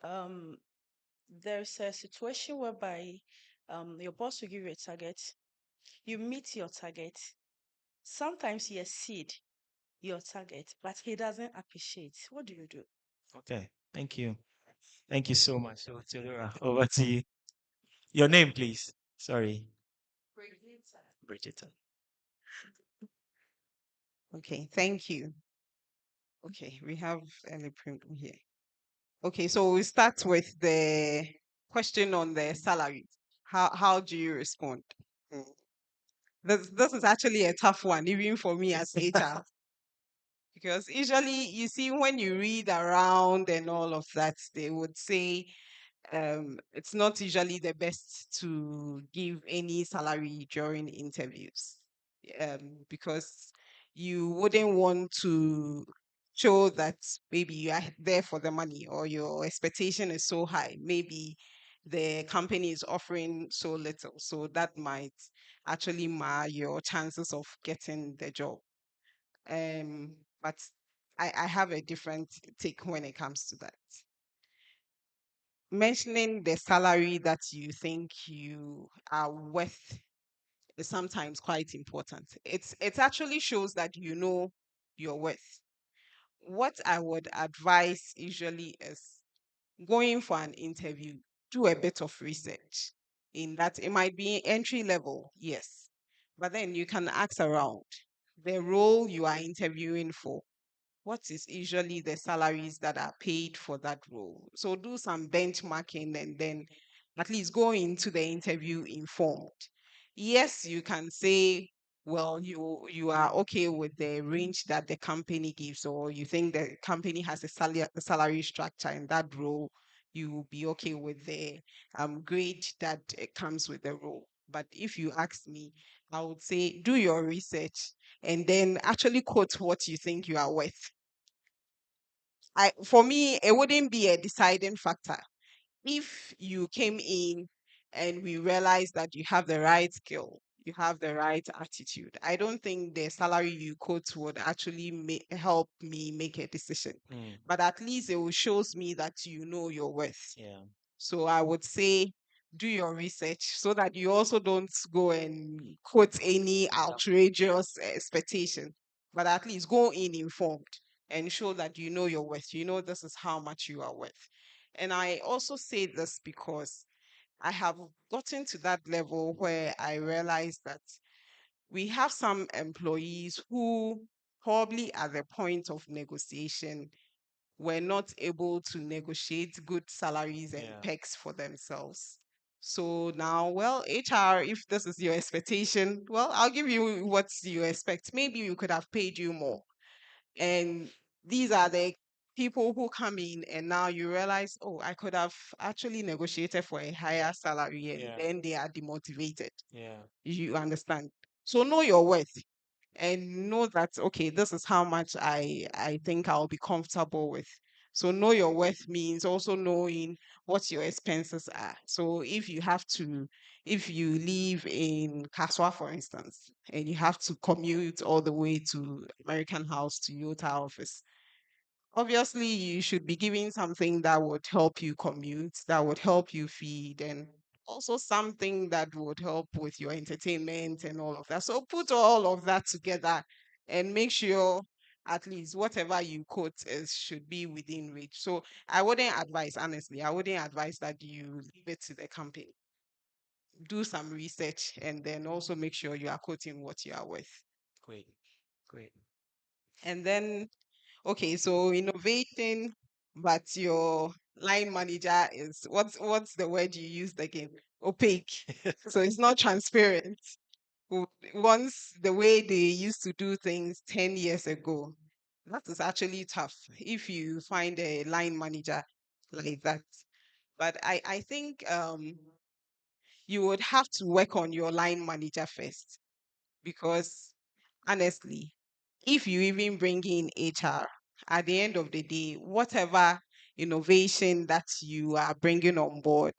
um there's a situation whereby your boss will give you a target, you meet your target, sometimes he exceed your target, but he doesn't appreciate. What do you do? Okay. Thank you. Thank you so much. So, Theodora, over to you. Your name, please. Sorry. Bridget. Okay, thank you. Okay, we have early print here. Okay, so we start with the question on the salary. How do you respond? Mm. This is actually a tough one, even for me as HR, because usually you see when you read around and all of that, they would say it's not usually the best to give any salary during interviews, because you wouldn't want to show that maybe you are there for the money or your expectation is so high. Maybe the company is offering so little, so that might actually mar your chances of getting the job. But I have a different take when it comes to that. Mentioning the salary that you think you are worth is sometimes quite important. It actually shows that you know your worth. What I would advise usually is going for an interview, do a bit of research in that. It might be entry level, yes, but then you can ask around the role you are interviewing for. What is usually the salaries that are paid for that role? So do some benchmarking and then at least go into the interview informed. Yes, you can say, well, you are okay with the range that the company gives, or you think the company has a salary structure in that role, you will be okay with the grade that comes with the role. But if you ask me, I would say do your research and then actually quote what you think you are worth. For me, it wouldn't be a deciding factor. If you came in and we realized that you have the right skill, you have the right attitude, I don't think the salary you quote would actually help me make a decision. Mm, But at least it will shows me that you know your worth. yeah. So I would say do your research so that you also don't go and quote any outrageous expectation, but at least go in informed and show that you know your worth. You know this is how much you are worth. And I also say this because I have gotten to that level where I realize that we have some employees who probably at the point of negotiation were not able to negotiate good salaries and Yeah. perks for themselves. So now, well, HR, if this is your expectation, well, I'll give you what you expect. Maybe we could have paid you more. And these are the people who come in, and now you realize, oh, I could have actually negotiated for a higher salary, and Yeah. then they are demotivated. Yeah. You understand? So know your worth and know that okay, this is how much I think I'll be comfortable with. So know your worth means also knowing what your expenses are. So if you live in Kaswa, for instance, and you have to commute all the way to American House to Yota office, obviously you should be giving something that would help you commute, that would help you feed, and also something that would help with your entertainment and all of that. So put all of that together and make sure at least whatever you quote is should be within reach. So I wouldn't advise, honestly, I wouldn't advise that you leave it to the company. Do some research and then also make sure you are quoting what you are worth. Great. Great. And then okay, so innovating, but your line manager is what's the word you used again? Opaque. So it's not transparent. Once the way they used to do things 10 years ago, that is actually tough if you find a line manager like that. But I think you would have to work on your line manager first because honestly, if you even bring in HR, at the end of the day, whatever innovation that you are bringing on board,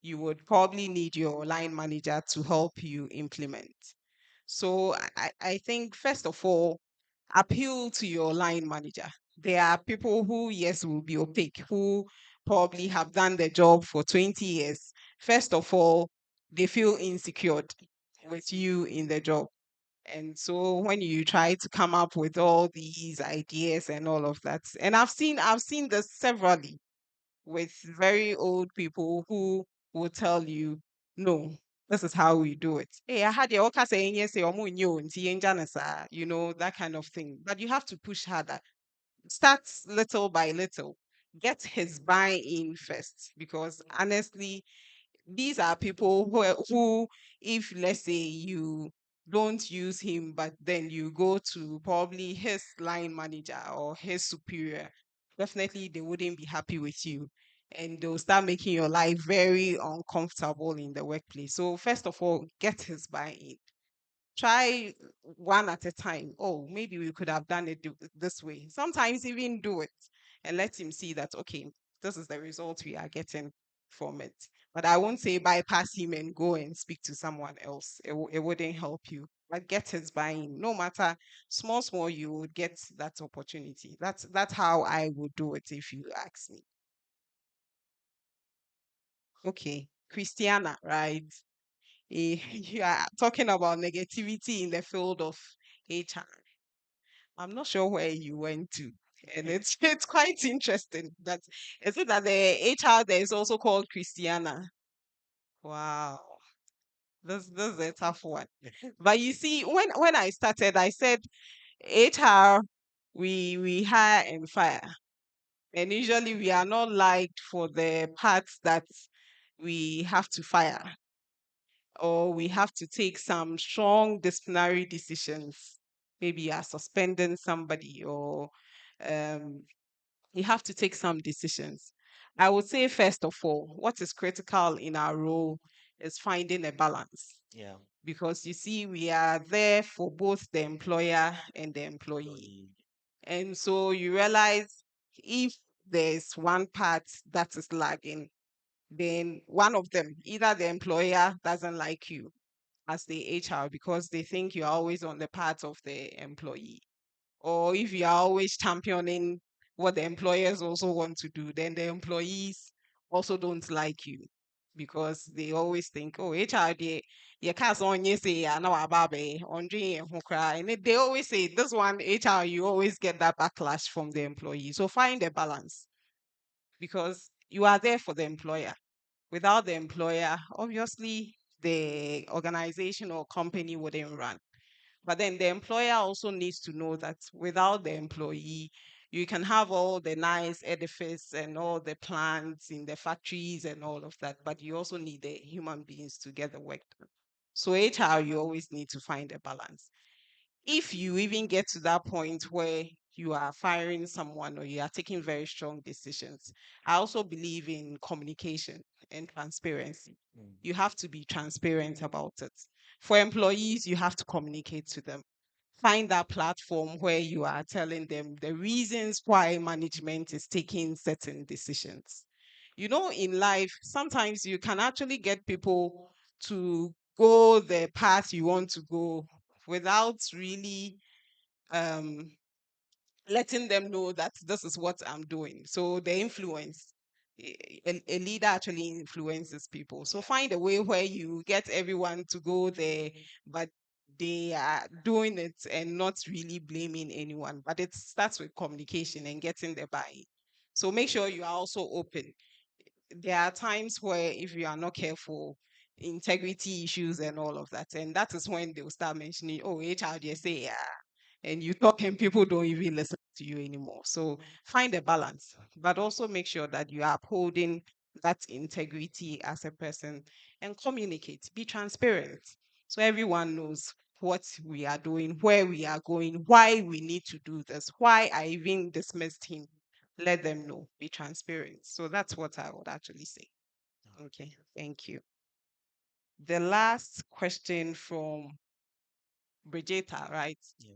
you would probably need your line manager to help you implement. So I think, first of all, appeal to your line manager. There are people who, yes, will be opaque, who probably have done the job for 20 years. First of all, they feel insecure with you in the job. And so when you try to come up with all these ideas and all of that, and I've seen this severally. with very old people who will tell you, no, this is how we do it. Hey, I had your okay saying yes, you know, that kind of thing. But you have to push harder. Start little by little. Get his buy-in first, because honestly, these are people who, if let's say you don't use him, but then you go to probably his line manager or his superior, definitely they wouldn't be happy with you. And they'll start making your life very uncomfortable in the workplace. So, first of all, get his buy in. Try one at a time. Oh, maybe we could have done it this way. Sometimes even do it and let him see that, okay, this is the result we are getting from it. But I won't say bypass him and go and speak to someone else. It wouldn't help you. But get his buying. No matter small, you would get that opportunity. That's how I would do it if you ask me. Okay. Christiana, right? You are talking about negativity in the field of HR. I'm not sure where you went to. And it's it's quite interesting that is it that the HR there is also called Christiana. Wow. This is a tough one. But you see, when I started, I said HR we hire and fire. And usually we are not liked for the parts that we have to fire, or we have to take some strong disciplinary decisions. Maybe you are suspending somebody, or um, you have to take some decisions. I would say, first of all, what is critical in our role is finding a balance. Yeah. Because you see, we are there for both the employer and the employee. Employee. And so you realize if there's one part that is lagging, then one of them, either the employer doesn't like you as the HR because they think you're always on the part of the employee. Or if you are always championing what the employers also want to do, then the employees also don't like you because they always think, oh, HR, you can't on you say, I know about on who cry. And they always say, this one, HR, you always get that backlash from the employee. So find a balance because you are there for the employer. Without the employer, obviously the organization or company wouldn't run. But then the employer also needs to know that without the employee, you can have all the nice edifice and all the plants in the factories and all of that, but you also need the human beings to get the work done. So HR, you always need to find a balance. If you even get to that point where you are firing someone or you are taking very strong decisions, I also believe in communication and transparency. Mm. You have to be transparent about it. For employees, you have to communicate to them. Find that platform where you are telling them the reasons why management is taking certain decisions. You know, in life, sometimes you can actually get people to go the path you want to go without really um, letting them know that this is what I'm doing. So the influence, a leader actually influences people. So find a way where you get everyone to go there, but they are doing it and not really blaming anyone. But it starts with communication and getting the buy-in. So make sure you are also open. There are times where if you are not careful, integrity issues and all of that, and that is when they will start mentioning, oh, HR, they say, yeah, and you talk and people don't even listen to you anymore. So find a balance, but also make sure that you are upholding that integrity as a person and communicate, be transparent. So everyone knows what we are doing, where we are going, why we need to do this, why I even dismissed him. Let them know, be transparent. So that's what I would actually say. Okay, thank you. The last question from Brigetta, right? Yeah.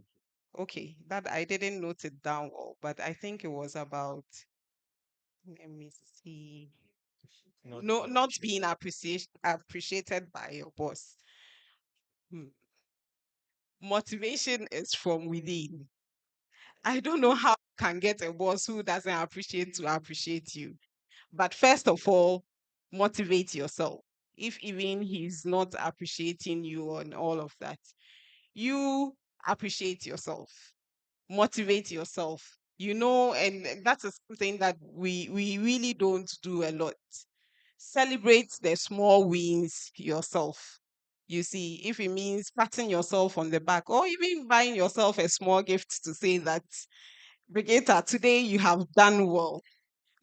Okay, that I didn't note it down all, but I think it was about, let me see. Not No, being not appreciated. being appreciated by your boss. Hmm. Motivation is from within. I don't know how you can get a boss who doesn't appreciate to appreciate you. But first of all, motivate yourself. If even he's not appreciating you and all of that, you appreciate yourself, motivate yourself. And that's something that we really don't do a lot. Celebrate the small wins yourself. You see, if it means patting yourself on the back or even buying yourself a small gift to say that, Brigetta, today you have done well.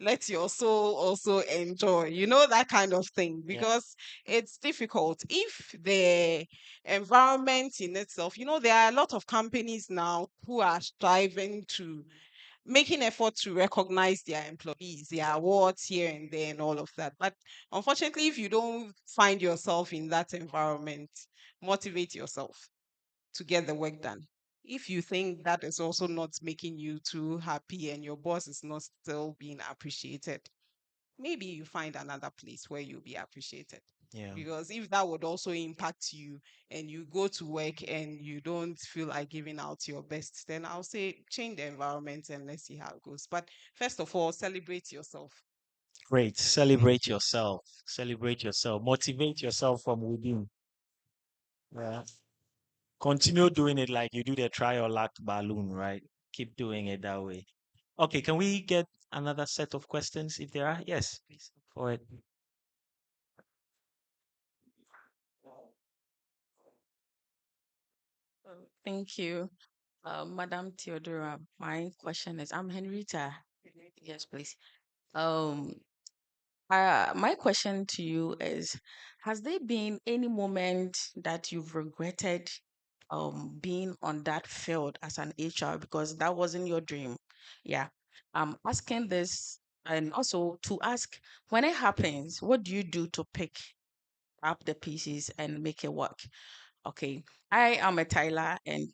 Let your soul also enjoy, that kind of thing, Yeah. because it's difficult. If the environment in itself, there are a lot of companies now who are striving to making effort to recognize their employees, their awards here and there, and all of that. But unfortunately, if you don't find yourself in that environment, motivate yourself to get the work done. If you think that is also not making you too happy and your boss is not still being appreciated, maybe you find another place where you'll be appreciated. Yeah. Because if that would also impact you and you go to work and you don't feel like giving out your best, then I'll say change the environment and let's see how it goes. But first of all, celebrate yourself. Great. Celebrate yourself. Celebrate yourself. Motivate yourself from within. Yeah. Continue doing it like you do the try or luck balloon, right? Keep doing it that way. Okay, can we get another set of questions if there are? Yes, please. For it. Thank you. Madam Theodora, my question is, I'm Henrietta. Yes, please. Um, my question to you is, has there been any moment that you've regretted being on that field as an HR because that wasn't your dream? Yeah. I'm asking this and also to ask, when it happens, what do you do to pick up the pieces and make it work? Okay, I am a Tyler and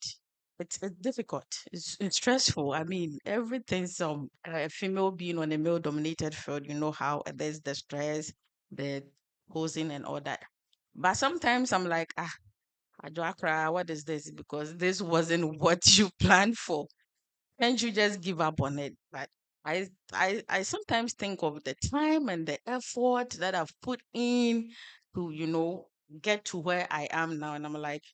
it's difficult. It's stressful. I mean, everything's a female being on a male dominated field, you know how there's the stress, the posing and all that. But sometimes I'm like, Adwakra, what is this? Because this wasn't what you planned for. Can't you just give up on it? But I sometimes think of the time and the effort that I've put in to, get to where I am now. And I'm like,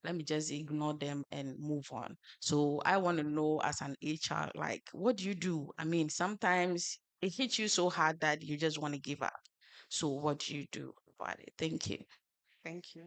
let me just ignore them and move on. So I want to know as an HR, like, what do you do? I mean, sometimes it hits you so hard that you just want to give up. So what do you do about it? Thank you. Thank you.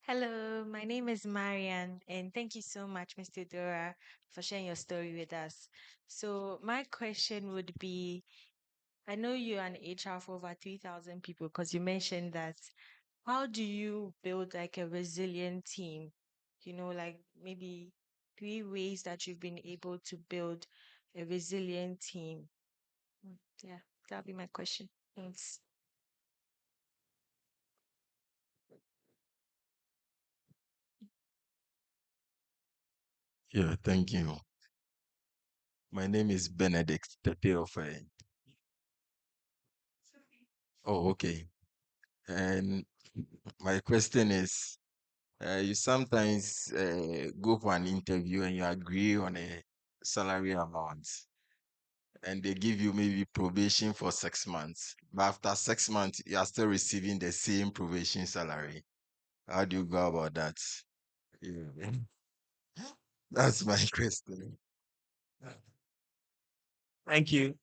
Hello, my name is Marian, and thank you so much, Mr. Dora, for sharing your story with us. So, my question would be, I know you're an HR for over 3,000 people because you mentioned that. How do you build like a resilient team? Like maybe 3 ways that you've been able to build a resilient team. Yeah, that'll be my question. Thanks. Yeah, thank you. My name is Benedict Teteofe. Oh, okay. And my question is, you sometimes go for an interview and you agree on a salary amount, and they give you maybe probation for 6 months. But after 6 months, you are still receiving the same probation salary. How do you go about that? Yeah. That's my question. Thank you.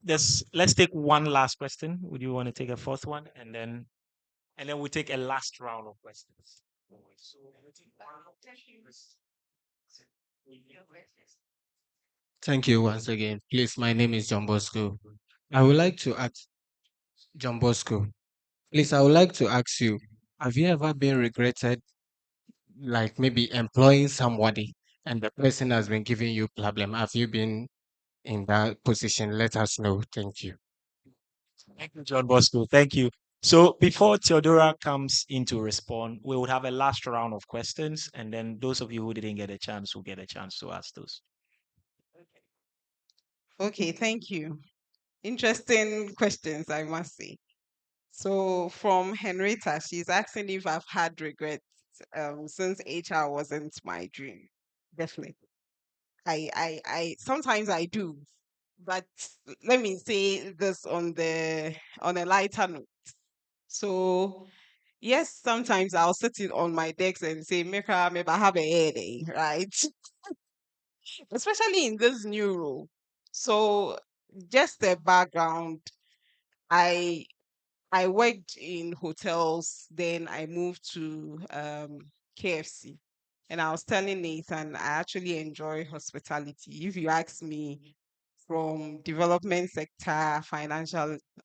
Let's take one last question. Would you want to take a fourth one, and then we take a last round of questions. Thank you once again. Please, my name is John Bosco. I would like to ask John Bosco. Please, I would like to ask you, have you ever been regretted, like maybe employing somebody and the person has been giving you problem? Have you been in that position? Let us know. Thank you. Thank you, John Bosco. Thank you. So before Theodora comes in to respond, we would have a last round of questions, and then those of you who didn't get a chance will get a chance to ask those. Okay, thank you. Interesting questions, I must say. So from Henrietta, she's asking if I've had regrets since HR wasn't my dream. Definitely. I sometimes I do, but let me say this on a lighter note. So yes, sometimes I'll sit it on my desk and say, Mika, maybe I have a headache, right? Especially in this new role. So just the background, I I worked in hotels, then I moved to KFC. And I was telling Nathan, I actually enjoy hospitality. If you ask me, from development sector,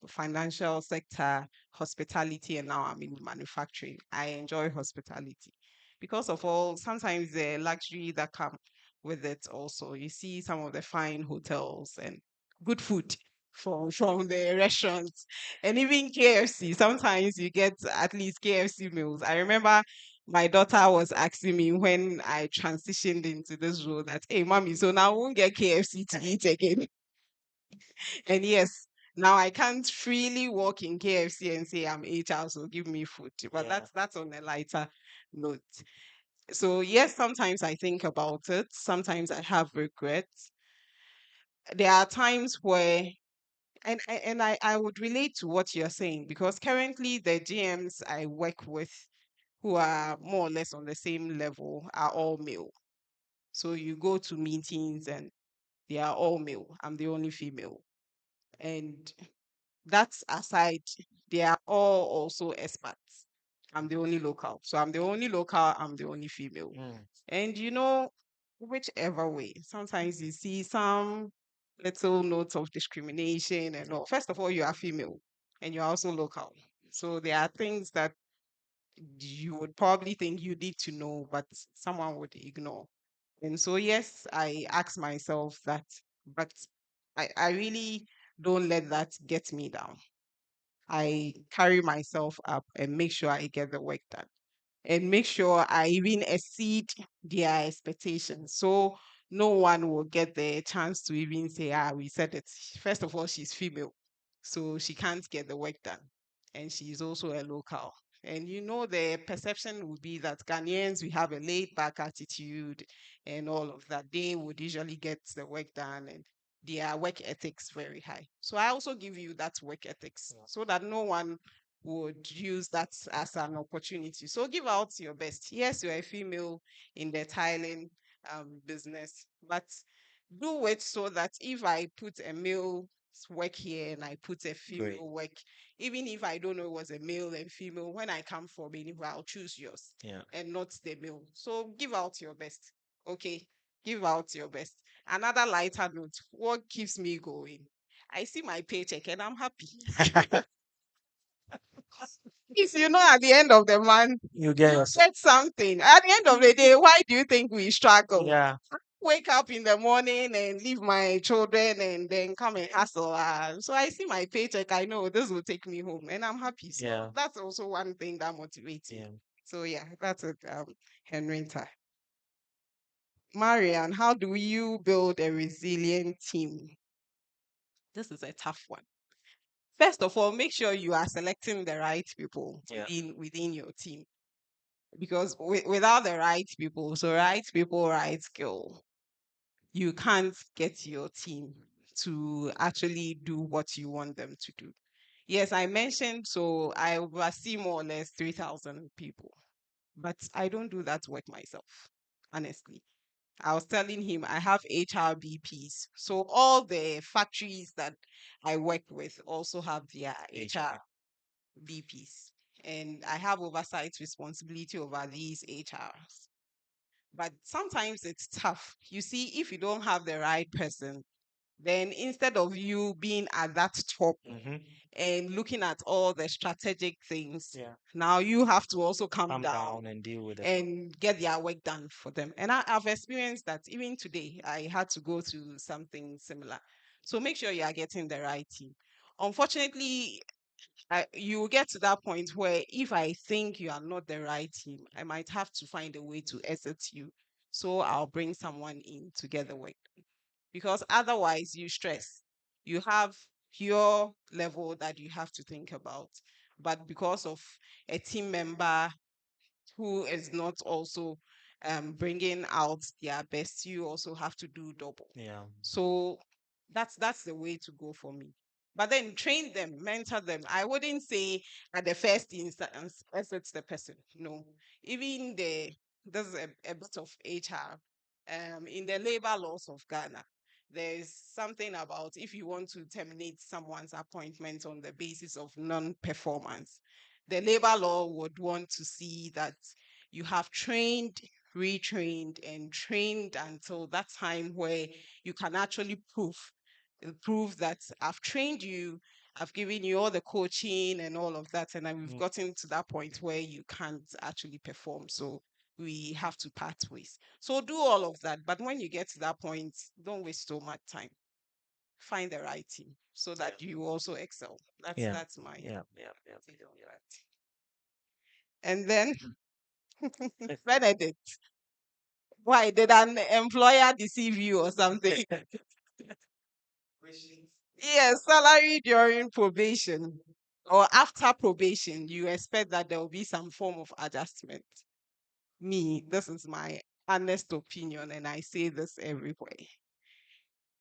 financial sector, hospitality, and now I'm in manufacturing. I enjoy hospitality because of all sometimes the luxury that come with it. Also, you see some of the fine hotels and good food from the restaurants, and even KFC. Sometimes you get at least KFC meals. I remember my daughter was asking me when I transitioned into this role that, hey, mommy, so now I won't get KFC to eat again. And yes, now I can't freely walk in KFC and say I'm HR, so give me food. But Yeah. that's on a lighter note. So yes, sometimes I think about it. Sometimes I have regrets. There are times where I would relate to what you're saying because currently the GMs I work with who are more or less on the same level are all male. So you go to meetings and they are all male. I'm the only female. And that's aside, they are all also expats. I'm the only local. So I'm the only local, I'm the only female. Mm. And whichever way, sometimes you see some little notes of discrimination and all. First of all, you are female and you're also local. So there are things that you would probably think you need to know, but someone would ignore. And so, yes, I ask myself that, but I really don't let that get me down. I carry myself up and make sure I get the work done and make sure I even exceed their expectations. So no one will get the chance to even say, we said it. First of all, she's female, so she can't get the work done. And she's also a local. And the perception would be that Ghanaians, we have a laid back attitude and all of that. They would usually get the work done and their work ethics very high. So I also give you that work ethics so that no one would use that as an opportunity. So give out your best. Yes, you're a female in the tiling business, but do it so that if I put a male work here and I put a Great. female work, even if I don't know it was a male and female, when I come from anywhere, I'll choose yours Yeah. and not the male. So give out your best. Okay. Give out your best. Another lighter note, what keeps me going? I see my paycheck and I'm happy. If at the end of the month, You get you us. get something. At the end of the day, why do you think we struggle? Yeah. Wake up in the morning and leave my children and then come and hustle. So I see my paycheck. I know this will take me home and I'm happy. So Yeah. that's also one thing that motivates me. Yeah. So yeah, that's it, Henrietta. Marian, how do you build a resilient team? This is a tough one. First of all, make sure you are selecting the right people Yeah. within your team. Because without the right people, so right people, right skill, you can't get your team to actually do what you want them to do. Yes, I mentioned, so I oversee more or less 3,000 people, but I don't do that work myself, honestly. I was telling him I have HRBPs. So all the factories that I work with also have their HRBPs. And I have oversight responsibility over these HRs. But sometimes it's tough. You see, if you don't have the right person, then instead of you being at that top Mm-hmm. and looking at all the strategic things, Yeah. now you have to also come Calm down down and deal with it. and get their work done for them. And I've experienced that even today, I had to go through something similar. So make sure you are getting the right team. Unfortunately, you will get to that point where if I think you are not the right team, I might have to find a way to exit you. So I'll bring someone in to get the work done. Because otherwise, you stress. You have your level that you have to think about. But because of a team member who is not also bringing out their best, you also have to do double. Yeah. So that's the way to go for me. But then train them, mentor them. I wouldn't say at the first instance, it's the person. No, even there's a bit of HR. In the labor laws of Ghana, there's something about if you want to terminate someone's appointment on the basis of non-performance, the labor law would want to see that you have trained, retrained, and trained until that time where you can actually prove that I've trained you, I've given you all the coaching and all of that, and then we've Mm, gotten to that point where you can't actually perform. So we have to part ways. So do all of that. But when you get to that point, don't waste so much time. Find the right team so yeah. that you also excel. Yeah. That's my Yeah. Yeah. Yeah. take on that. And then Benedict, why did an employer deceive you or something? Yes, salary during probation or after probation, you expect that there will be some form of adjustment. Me, this is my honest opinion, and I say this everywhere.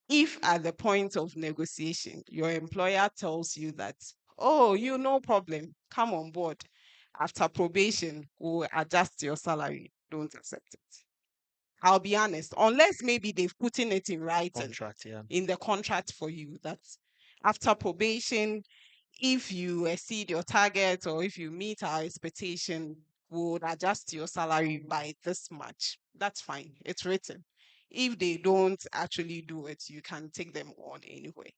If at the point of negotiation, your employer tells you that, oh, you no problem, come on board. After probation, we'll adjust your salary. Don't accept it. I'll be honest, unless maybe they've put in it in writing Contract. Yeah. in the contract for you that after probation, if you exceed your target or if you meet our expectation, we would adjust your salary by this much. That's fine. It's written. If they don't actually do it, you can take them on anyway.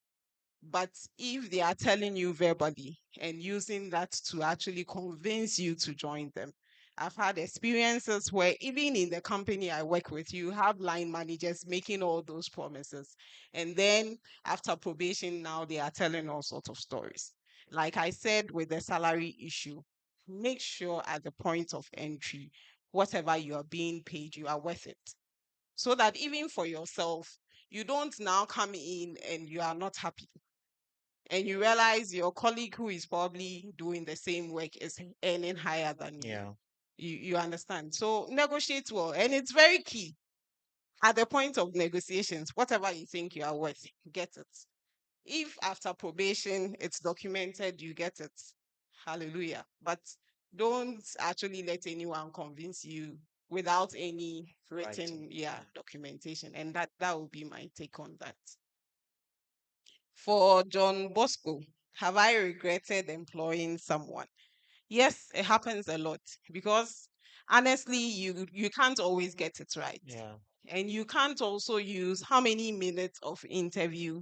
But if they are telling you verbally and using that to actually convince you to join them, I've had experiences where even in the company I work with, you have line managers making all those promises. And then after probation, now they are telling all sorts of stories. Like I said, with the salary issue, make sure at the point of entry, whatever you are being paid, you are worth it. So that even for yourself, you don't now come in and you are not happy and you realize your colleague who is probably doing the same work is earning higher than you. Yeah. You understand? So negotiate well. And it's very key. At the point of negotiations, whatever you think you are worth, get it. If after probation it's documented, you get it. Hallelujah. But don't actually let anyone convince you without any Writing. written documentation. And that will be my take on that. For John Bosco, have I regretted employing someone? Yes, it happens a lot because honestly, you can't always get it right. Yeah. And you can't also use how many minutes of interview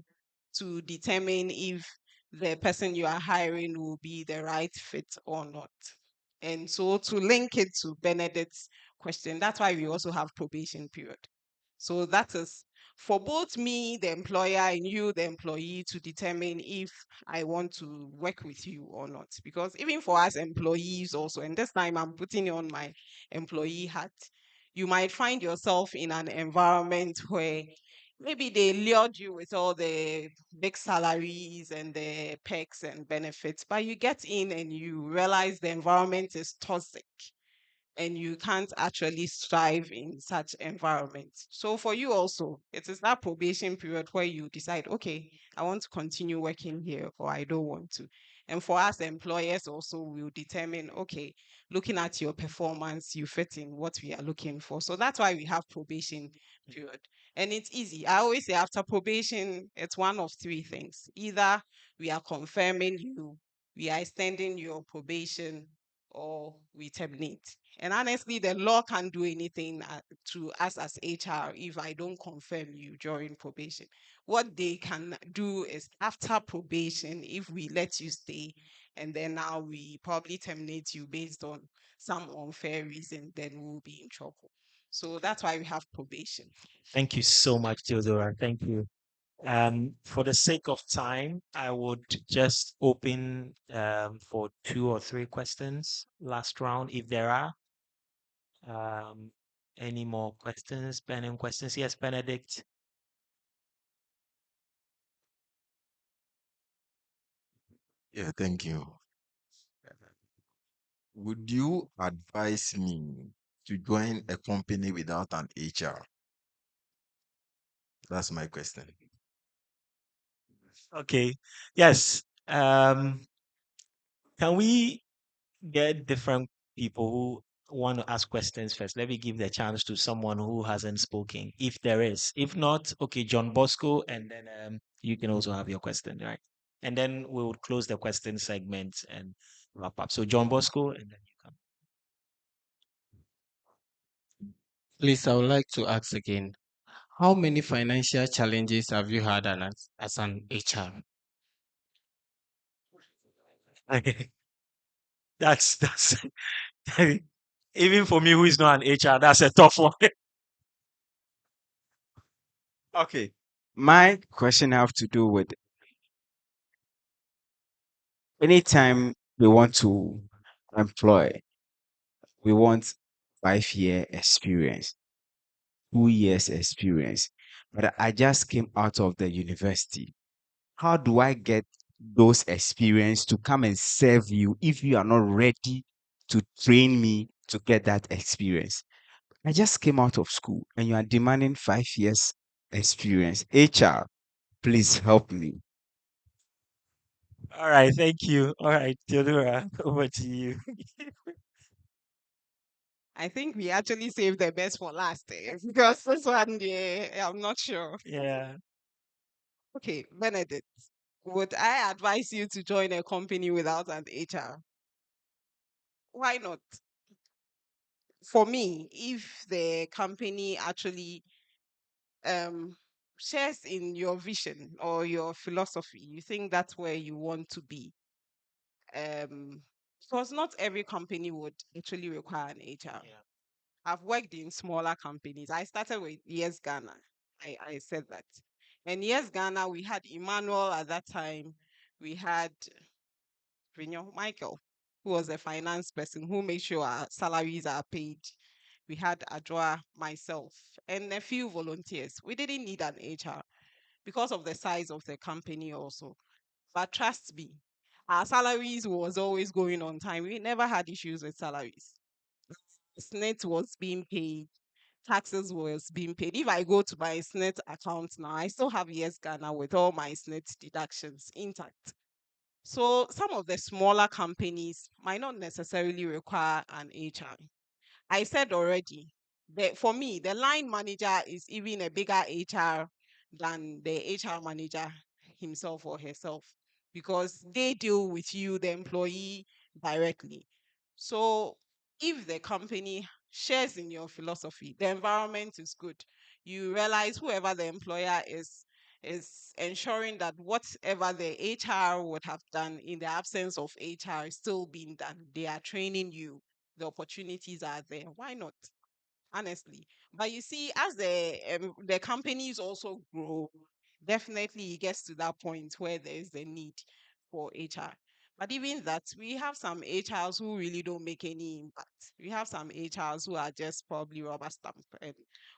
to determine if the person you are hiring will be the right fit or not. And so to link it to Benedict's question, that's why we also have probation period. So that is for both me, the employer, and you, the employee, to determine if I want to work with you or not. Because even for us employees also, and this time I'm putting on my employee hat, you might find yourself in an environment where maybe they lured you with all the big salaries and the perks and benefits, but you get in and you realize the environment is toxic and you can't actually strive in such environments. So for you also, it is that probation period where you decide, okay, I want to continue working here or I don't want to. And for us employers also will determine, okay, looking at your performance, you fit in what we are looking for. So that's why we have probation period. And it's easy. I always say after probation, it's one of three things. Either we are confirming you, we are extending your probation, or we terminate. And honestly, the law can't do anything to us as HR if I don't confirm you during probation. What they can do is after probation, if we let you stay, and then now we probably terminate you based on some unfair reason, then we'll be in trouble. So that's why we have probation. Thank you so much, Theodora. Thank you. For the sake of time, I would just open for 2 or 3 questions last round, if there are. Um, any more questions? Burning questions? Yes, Benedict. Yeah, thank you. Would you advise me to join a company without an HR? That's my question. Okay. Yes. Can we get different people who want to ask questions first? Let me give the chance to someone who hasn't spoken, if there is. If not, okay, John Bosco, and then you can also have your question, right? And then we will close the question segment and wrap up. So John Bosco, and then you come. Please, I would like to ask again, how many financial challenges have you had as an HR? That's even for me who is not an HR, that's a tough one. Okay. My question have to do with anytime we want to employ, we want 5 year experience, 2 years experience. But I just came out of the university. How do I get those experience to come and serve you if you are not ready to train me to get that experience? I just came out of school and you are demanding 5 years experience. HR, please help me. All right, thank you. All right, Theodora, over to you. I think we actually saved the best for last, because this one, yeah, I'm not sure. Yeah. Okay, Benedict, would I advise you to join a company without an HR? Why not? For me, if the company actually um shares in your vision or your philosophy, you think that's where you want to be. Um, because not every company would actually require an HR. Yeah. I've worked in smaller companies. I started with Yes Ghana. I said that. And Yes Ghana, we had Emmanuel at that time. We had Michael, who was a finance person who made sure our salaries are paid. We had Adwa, myself, and a few volunteers. We didn't need an HR because of the size of the company also. But trust me, our salaries was always going on time. We never had issues with salaries. SNET was being paid, taxes was being paid. If I go to my SNET account now, I still have Yes Ghana with all my SNET deductions intact. So some of the smaller companies might not necessarily require an HR. I said already that for me, the line manager is even a bigger HR than the HR manager himself or herself, because they deal with you, the employee, directly. So if the company shares in your philosophy, the environment is good. You realize whoever the employer is ensuring that whatever the HR would have done in the absence of HR is still being done. They are training you, the opportunities are there. Why not? Honestly. But you see, as the companies also grow, definitely it gets to that point where there is the need for HR. But even that, we have some HRs who really don't make any impact. We have some HRs who are just probably rubber stamp and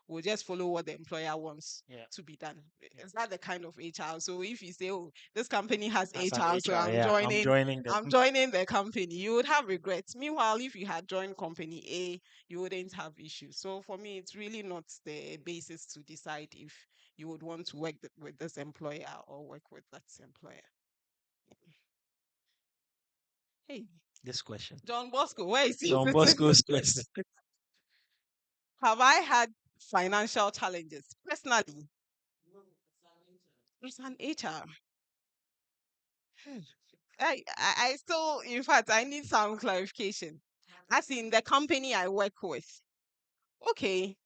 will just follow what the employer wants Yeah. to be done. Is that the kind of HR? So if you say, "Oh, this company has As an HR, so HR, yeah, I'm joining the I'm joining the company," you would have regrets. Meanwhile, if you had joined company A, you wouldn't have issues. So for me, it's really not the basis to decide if you would want to work with this employer or work with that employer. Hey, this question. John Bosco, where is he? John Bosco's question. Have I had financial challenges personally? It's an HR. I still, in fact, I need some clarification. As in the company I work with. Okay,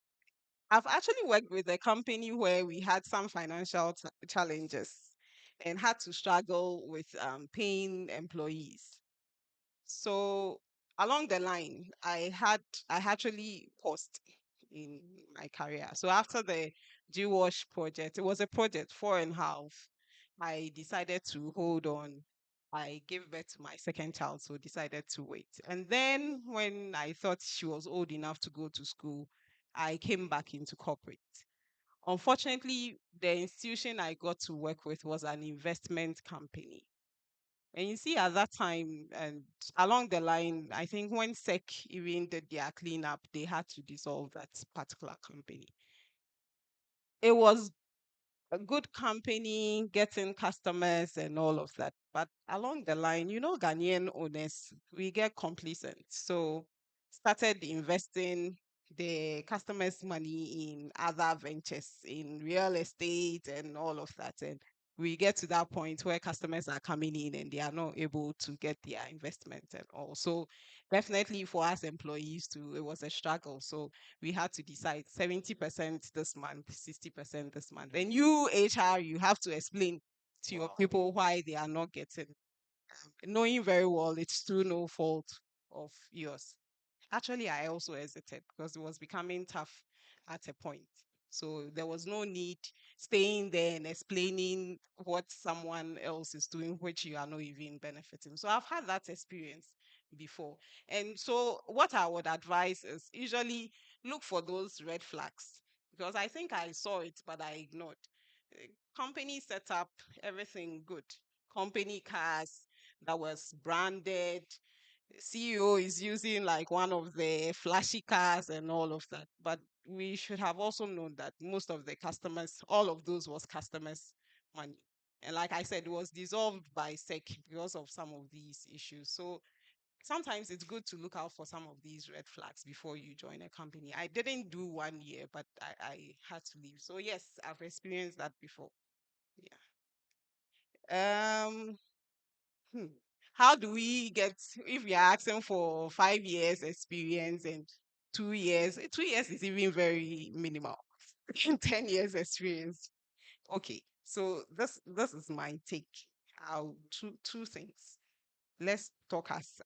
I've actually worked with a company where we had some financial challenges and had to struggle with paying employees. So along the line, I actually paused in my career. So after the GWASH project, it was a project 4.5. I decided to hold on. I gave birth to my second child, so decided to wait. And then when I thought she was old enough to go to school, I came back into corporate. Unfortunately, the institution I got to work with was an investment company. And you see, at that time and along the line, I think when SEC even did their cleanup, they had to dissolve that particular company. It was a good company, getting customers and all of that. But along the line, Ghanaian owners, we get complacent. So started investing the customers' money in other ventures, in real estate and all of that. And we get to that point where customers are coming in and they are not able to get their investment and all. So definitely for us employees too, it was a struggle. So we had to decide 70% this month, 60% this month. And you, HR, you have to explain to your people why they are not getting, knowing very well it's through no fault of yours. Actually, I also hesitated because it was becoming tough at a point. So there was no need staying there and explaining what someone else is doing, which you are not even benefiting. So I've had that experience before. And so what I would advise is usually look for those red flags because I think I saw it, but I ignored. Company setup, everything good. Company cars that was branded, CEO is using like one of the flashy cars and all of that. But we should have also known that most of the customers, all of those was customers' money. And like I said, it was dissolved by SEC because of some of these issues. So sometimes it's good to look out for some of these red flags before you join a company. I didn't do 1 year, but I had to leave. So yes, I've experienced that before. Yeah. Hmm. How do we get if we are asking for 5 years experience and 2 years? 2 years is even very minimal. 10 years experience. Okay, so this is my take. Two things.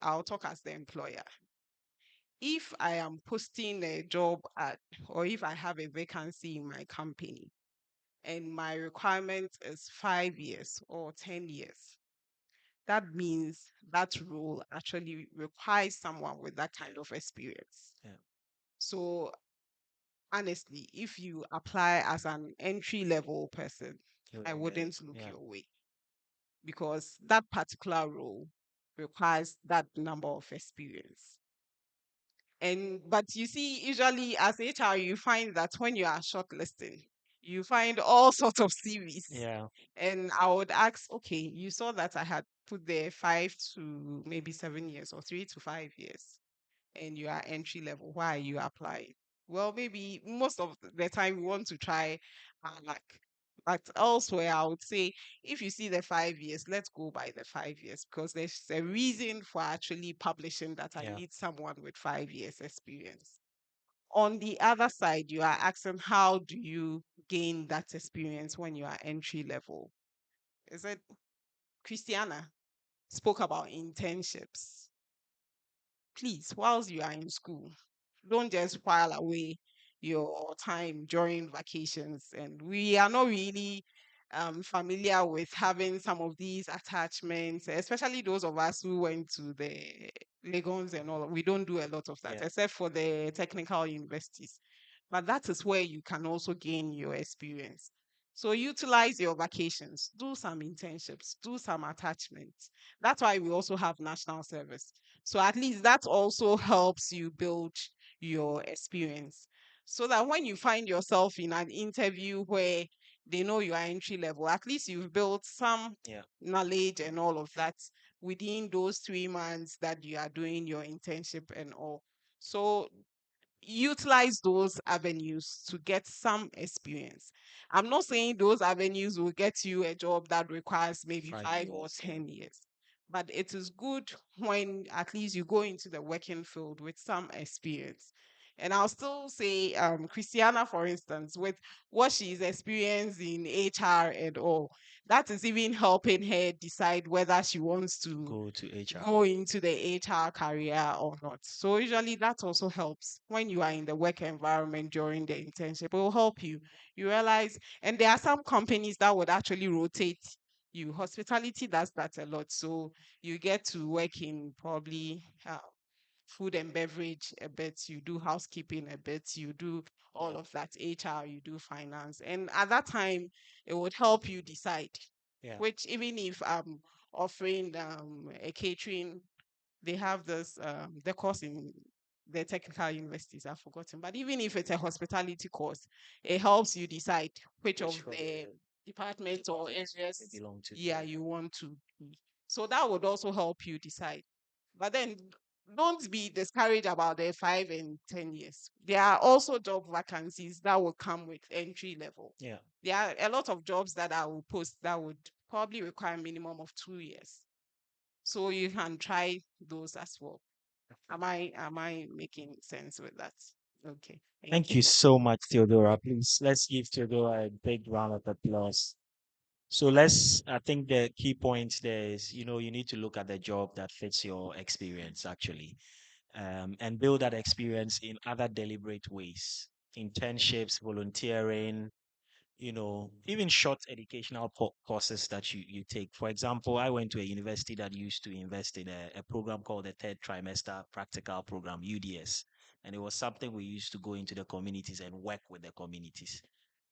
I'll talk as the employer. If I am posting a job ad or if I have a vacancy in my company and my requirement is 5 years or 10 years, that means that role actually requires someone with that kind of experience. Yeah. So honestly, if you apply as an entry level person, You I won't get it. wouldn't look Yeah. your way because that particular role requires that number of experience. And but you see, usually as HR, you find that when you are shortlisting, you find all sorts of CVs. Yeah. And I would ask, okay, you saw that I had put there 5 to maybe 7 years or 3 to 5 years, and you are entry level. Why are you applying? Well, maybe most of the time we want to try our luck. But elsewhere, I would say if you see the 5 years, let's go by the 5 years because there's a reason for actually publishing that I Yeah. need someone with 5 years experience. On the other side, you are asking how do you gain that experience when you are entry level? Is it Christiana spoke about internships? Please, whilst you are in school, don't just while away your time during vacations. And we are not really familiar with having some of these attachments, especially those of us who went to the Legons and all. We don't do a lot of that, Yeah. except for the technical universities. But that is where you can also gain your experience. So utilize your vacations, do some internships, do some attachments. That's why we also have national service. So at least that also helps you build your experience. So that when you find yourself in an interview where they know you are entry level, at least you've built some Yeah. knowledge and all of that within those 3 months that you are doing your internship and all. So utilize those avenues to get some experience. I'm not saying those avenues will get you a job that requires maybe 5 or 10 years, but it is good when at least you go into the working field with some experience. And I'll still say, Christiana, for instance, with what she's experienced in HR and all, that is even helping her decide whether she wants to Go to HR. go into the HR career or not. So usually that also helps when you are in the work environment during the internship. It will help you. You realize, and there are some companies that would actually rotate you. Hospitality does that a lot. So you get to work in probably food and beverage a bit, you do housekeeping a bit, you do all of that HR, you do finance. And at that time, it would help you decide Yeah. which even if offering a catering. They have this the course in the technical universities, I've forgotten. But even if it's a hospitality course, it helps you decide which of Which one the departments or they areas, belong to? yeah, you want to be. So that would also help you decide. But then don't be discouraged about the 5 and 10 years. There are also job vacancies that will come with entry level. Yeah. There are a lot of jobs that I will post that would probably require minimum of 2 years. So you can try those as well. Am I making sense with that? Okay, thank Thank you you. so much, Theodora. Please let's give Theodora a big round of applause. So I think the key point there is, you need to look at the job that fits your experience actually, and build that experience in other deliberate ways, internships, volunteering, even short educational courses that you take. For example, I went to a university that used to invest in a program called the Third Trimester Practical Program, UDS. And it was something we used to go into the communities and work with the communities.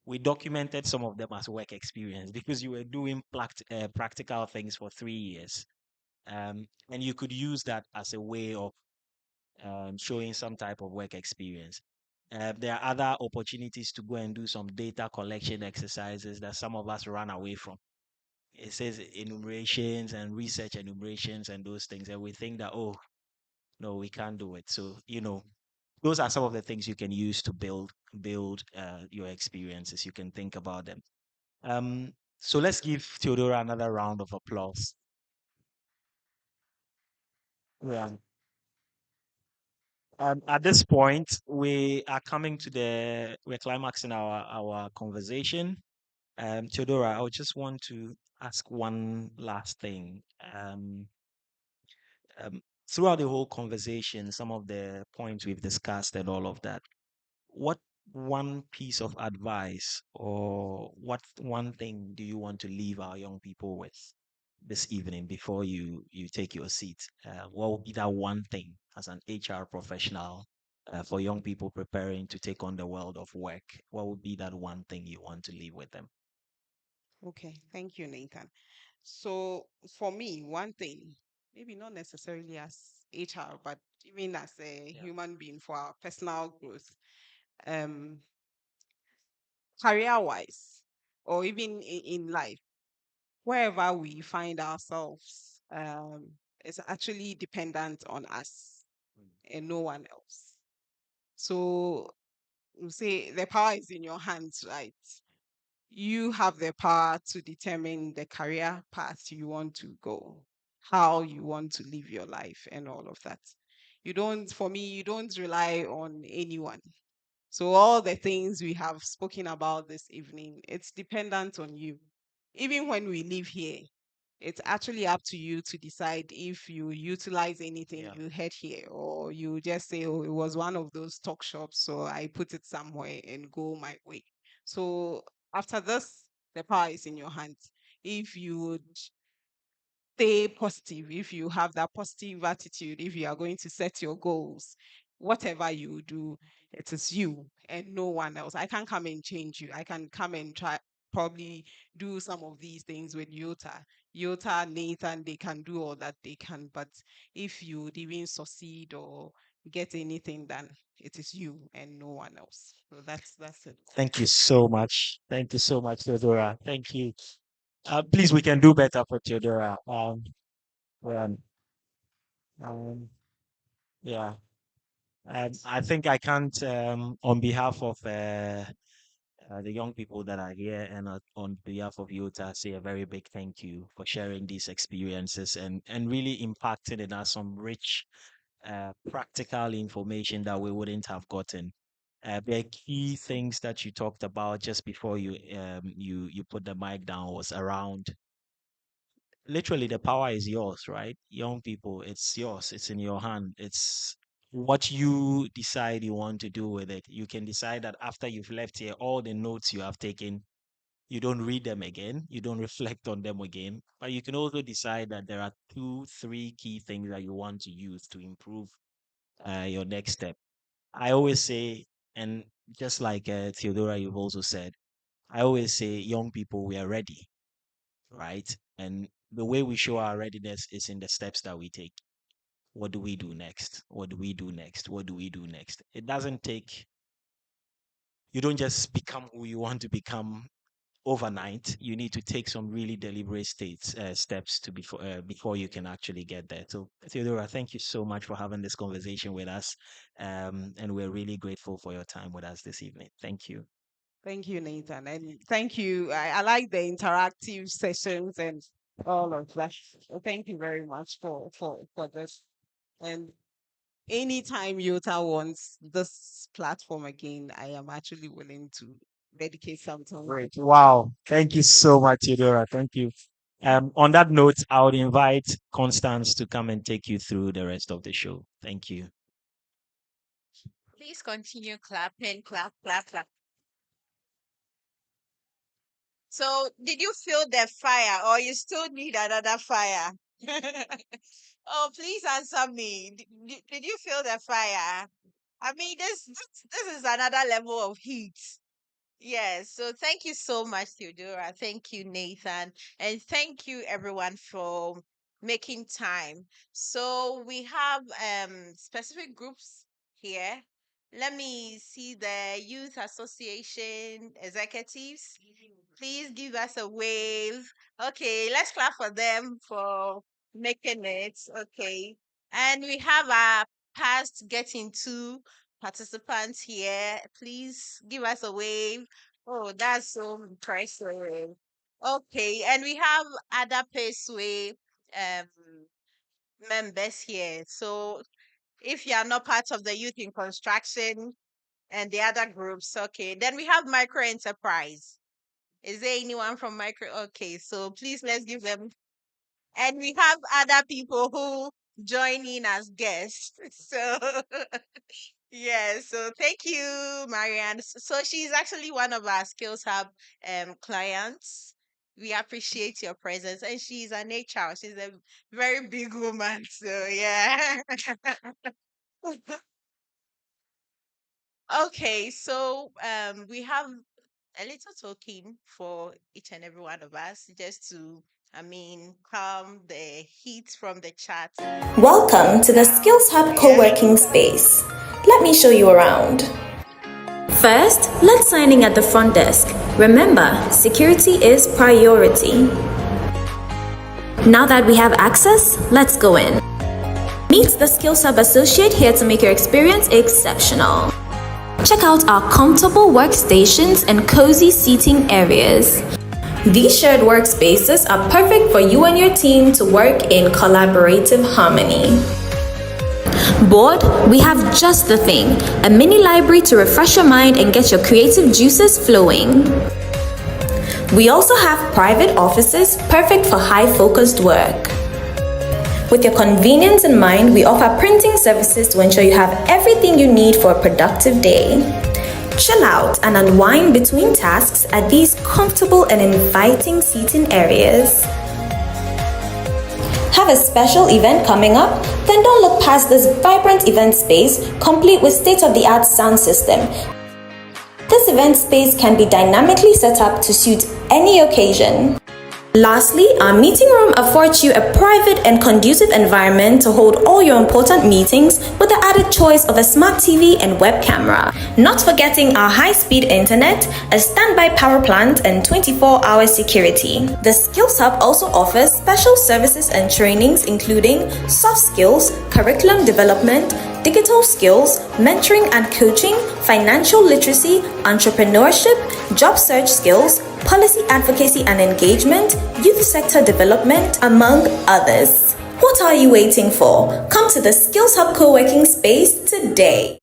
We documented some of them as work experience because you were doing practical things for 3 years. And you could use that as a way of showing some type of work experience. There are other opportunities to go and do some data collection exercises that some of us run away from. It says enumerations and research enumerations and those things, and we think that, oh, no, we can't do it. So, those are some of the things you can use to build your experiences. You can think about them. So let's give Theodora another round of applause. Yeah. At this point, we're climaxing our conversation. Theodora, I would just want to ask one last thing. Throughout the whole conversation, some of the points we've discussed and all of that, what one piece of advice or what one thing do you want to leave our young people with this evening before you take your seat? What would be that one thing as an HR professional for young people preparing to take on the world of work? What would be that one thing you want to leave with them? Okay, thank you, Nathan. So for me, one thing, maybe not necessarily as HR, but even as a Yeah. human being for our personal growth, um, career-wise, or even in life, wherever we find ourselves, it's actually dependent on us and no one else. So we say the power is in your hands, right? You have the power to determine the career path you want to go, how you want to live your life, and all of that. For me, you don't rely on anyone. So, all the things we have spoken about this evening, it's dependent on you. Even when we live here, it's actually up to you to decide if you utilize anything Yeah. you heard here, or you just say, oh, it was one of those talk shops, so I put it somewhere and go my way. So after this, the power is in your hands. If you would stay positive, if you have that positive attitude, if you are going to set your goals, whatever you do, it is you and no one else. I can't come and change you. I can come and try, probably do some of these things with Yota, Nathan, they can do all that they can. But if you would even succeed or get anything done, it is you and no one else. So that's it. Thank you so much. Thank you so much, Theodora. Thank you. Please, we can do better for Theodora. Um, um, yeah. I think I can't, on behalf of the young people that are here and on behalf of Utah, say a very big thank you for sharing these experiences and really impacting in us some rich, practical information that we wouldn't have gotten. The key things that you talked about just before you put the mic down was around literally the power is yours, right? Young people, it's yours, it's in your hand. It's what you decide you want to do with it. You can decide that after you've left here, all the notes you have taken, you don't read them again, you don't reflect on them again. But you can also decide that there are 2, 3 key things that you want to use to improve your next step. I always say, and just like Theodora, you've also said, I always say, young people, we are ready, right? And the way we show our readiness is in the steps that we take. What do we do next? What do we do next? What do we do next? It doesn't take, you don't just become who you want to become overnight. You need to take some really deliberate steps to before you can actually get there. So Theodora, thank you so much for having this conversation with us, and we're really grateful for your time with us this evening. Thank you. Thank you, Nathan. And thank you. I like the interactive sessions and all of that. So thank you very much for this. And anytime Yota wants this platform again, I am actually willing to dedicate some time. Great. Wow. Thank you so much, Theodora. Thank you. On that note, I would invite Constance to come and take you through the rest of the show. Thank you. Please continue clapping, clap, clap, clap. So, did you feel the fire or you still need another fire? Oh, please answer me. Did you feel the fire? I mean, this is another level of heat. Yes, so thank you so much, Theodora. Thank you, Nathan. And thank you, everyone, for making time. So we have specific groups here. Let me see the Youth Association executives. Please give us a wave. Okay, let's clap for them for making it. Okay. And we have our past getting to participants here. Please give us a wave. Oh, that's so impressive. Okay, and we have other Paceway um members here. So if you are not part of the youth in construction and the other groups, okay, then we have micro enterprise. Is there anyone from micro? Okay, so please let's give them. And we have other people who join in as guests. So yeah, so thank you, Marianne. So she's actually one of our Skills Hub clients. We appreciate your presence, and she's an HR. She's a very big woman, so yeah. Okay, so we have a little token for each and every one of us, just to, I mean, calm the heat from the chat. Welcome to the Skills Hub co-working space. Let me show you around. First, let's sign in at the front desk. Remember, security is priority. Now that we have access, let's go in. Meet the Skills Hub associate here to make your experience exceptional. Check out our comfortable workstations and cozy seating areas. These shared workspaces are perfect for you and your team to work in collaborative harmony. Bored? We have just the thing, a mini library to refresh your mind and get your creative juices flowing. We also have private offices perfect for high-focused work. With your convenience in mind, we offer printing services to ensure you have everything you need for a productive day. Chill out and unwind between tasks at these comfortable and inviting seating areas. Have a special event coming up? Then don't look past this vibrant event space, complete with state-of-the-art sound system. This event space can be dynamically set up to suit any occasion. Lastly, our meeting room affords you a private and conducive environment to hold all your important meetings with the added choice of a smart TV and web camera. Not forgetting our high-speed internet, a standby power plant, and 24-hour security. The Skills Hub also offers special services and trainings including soft skills, curriculum development, digital skills, mentoring and coaching, financial literacy, entrepreneurship, job search skills, policy advocacy and engagement, youth sector development, among others. What are you waiting for? Come to the Skills Hub co-working space today.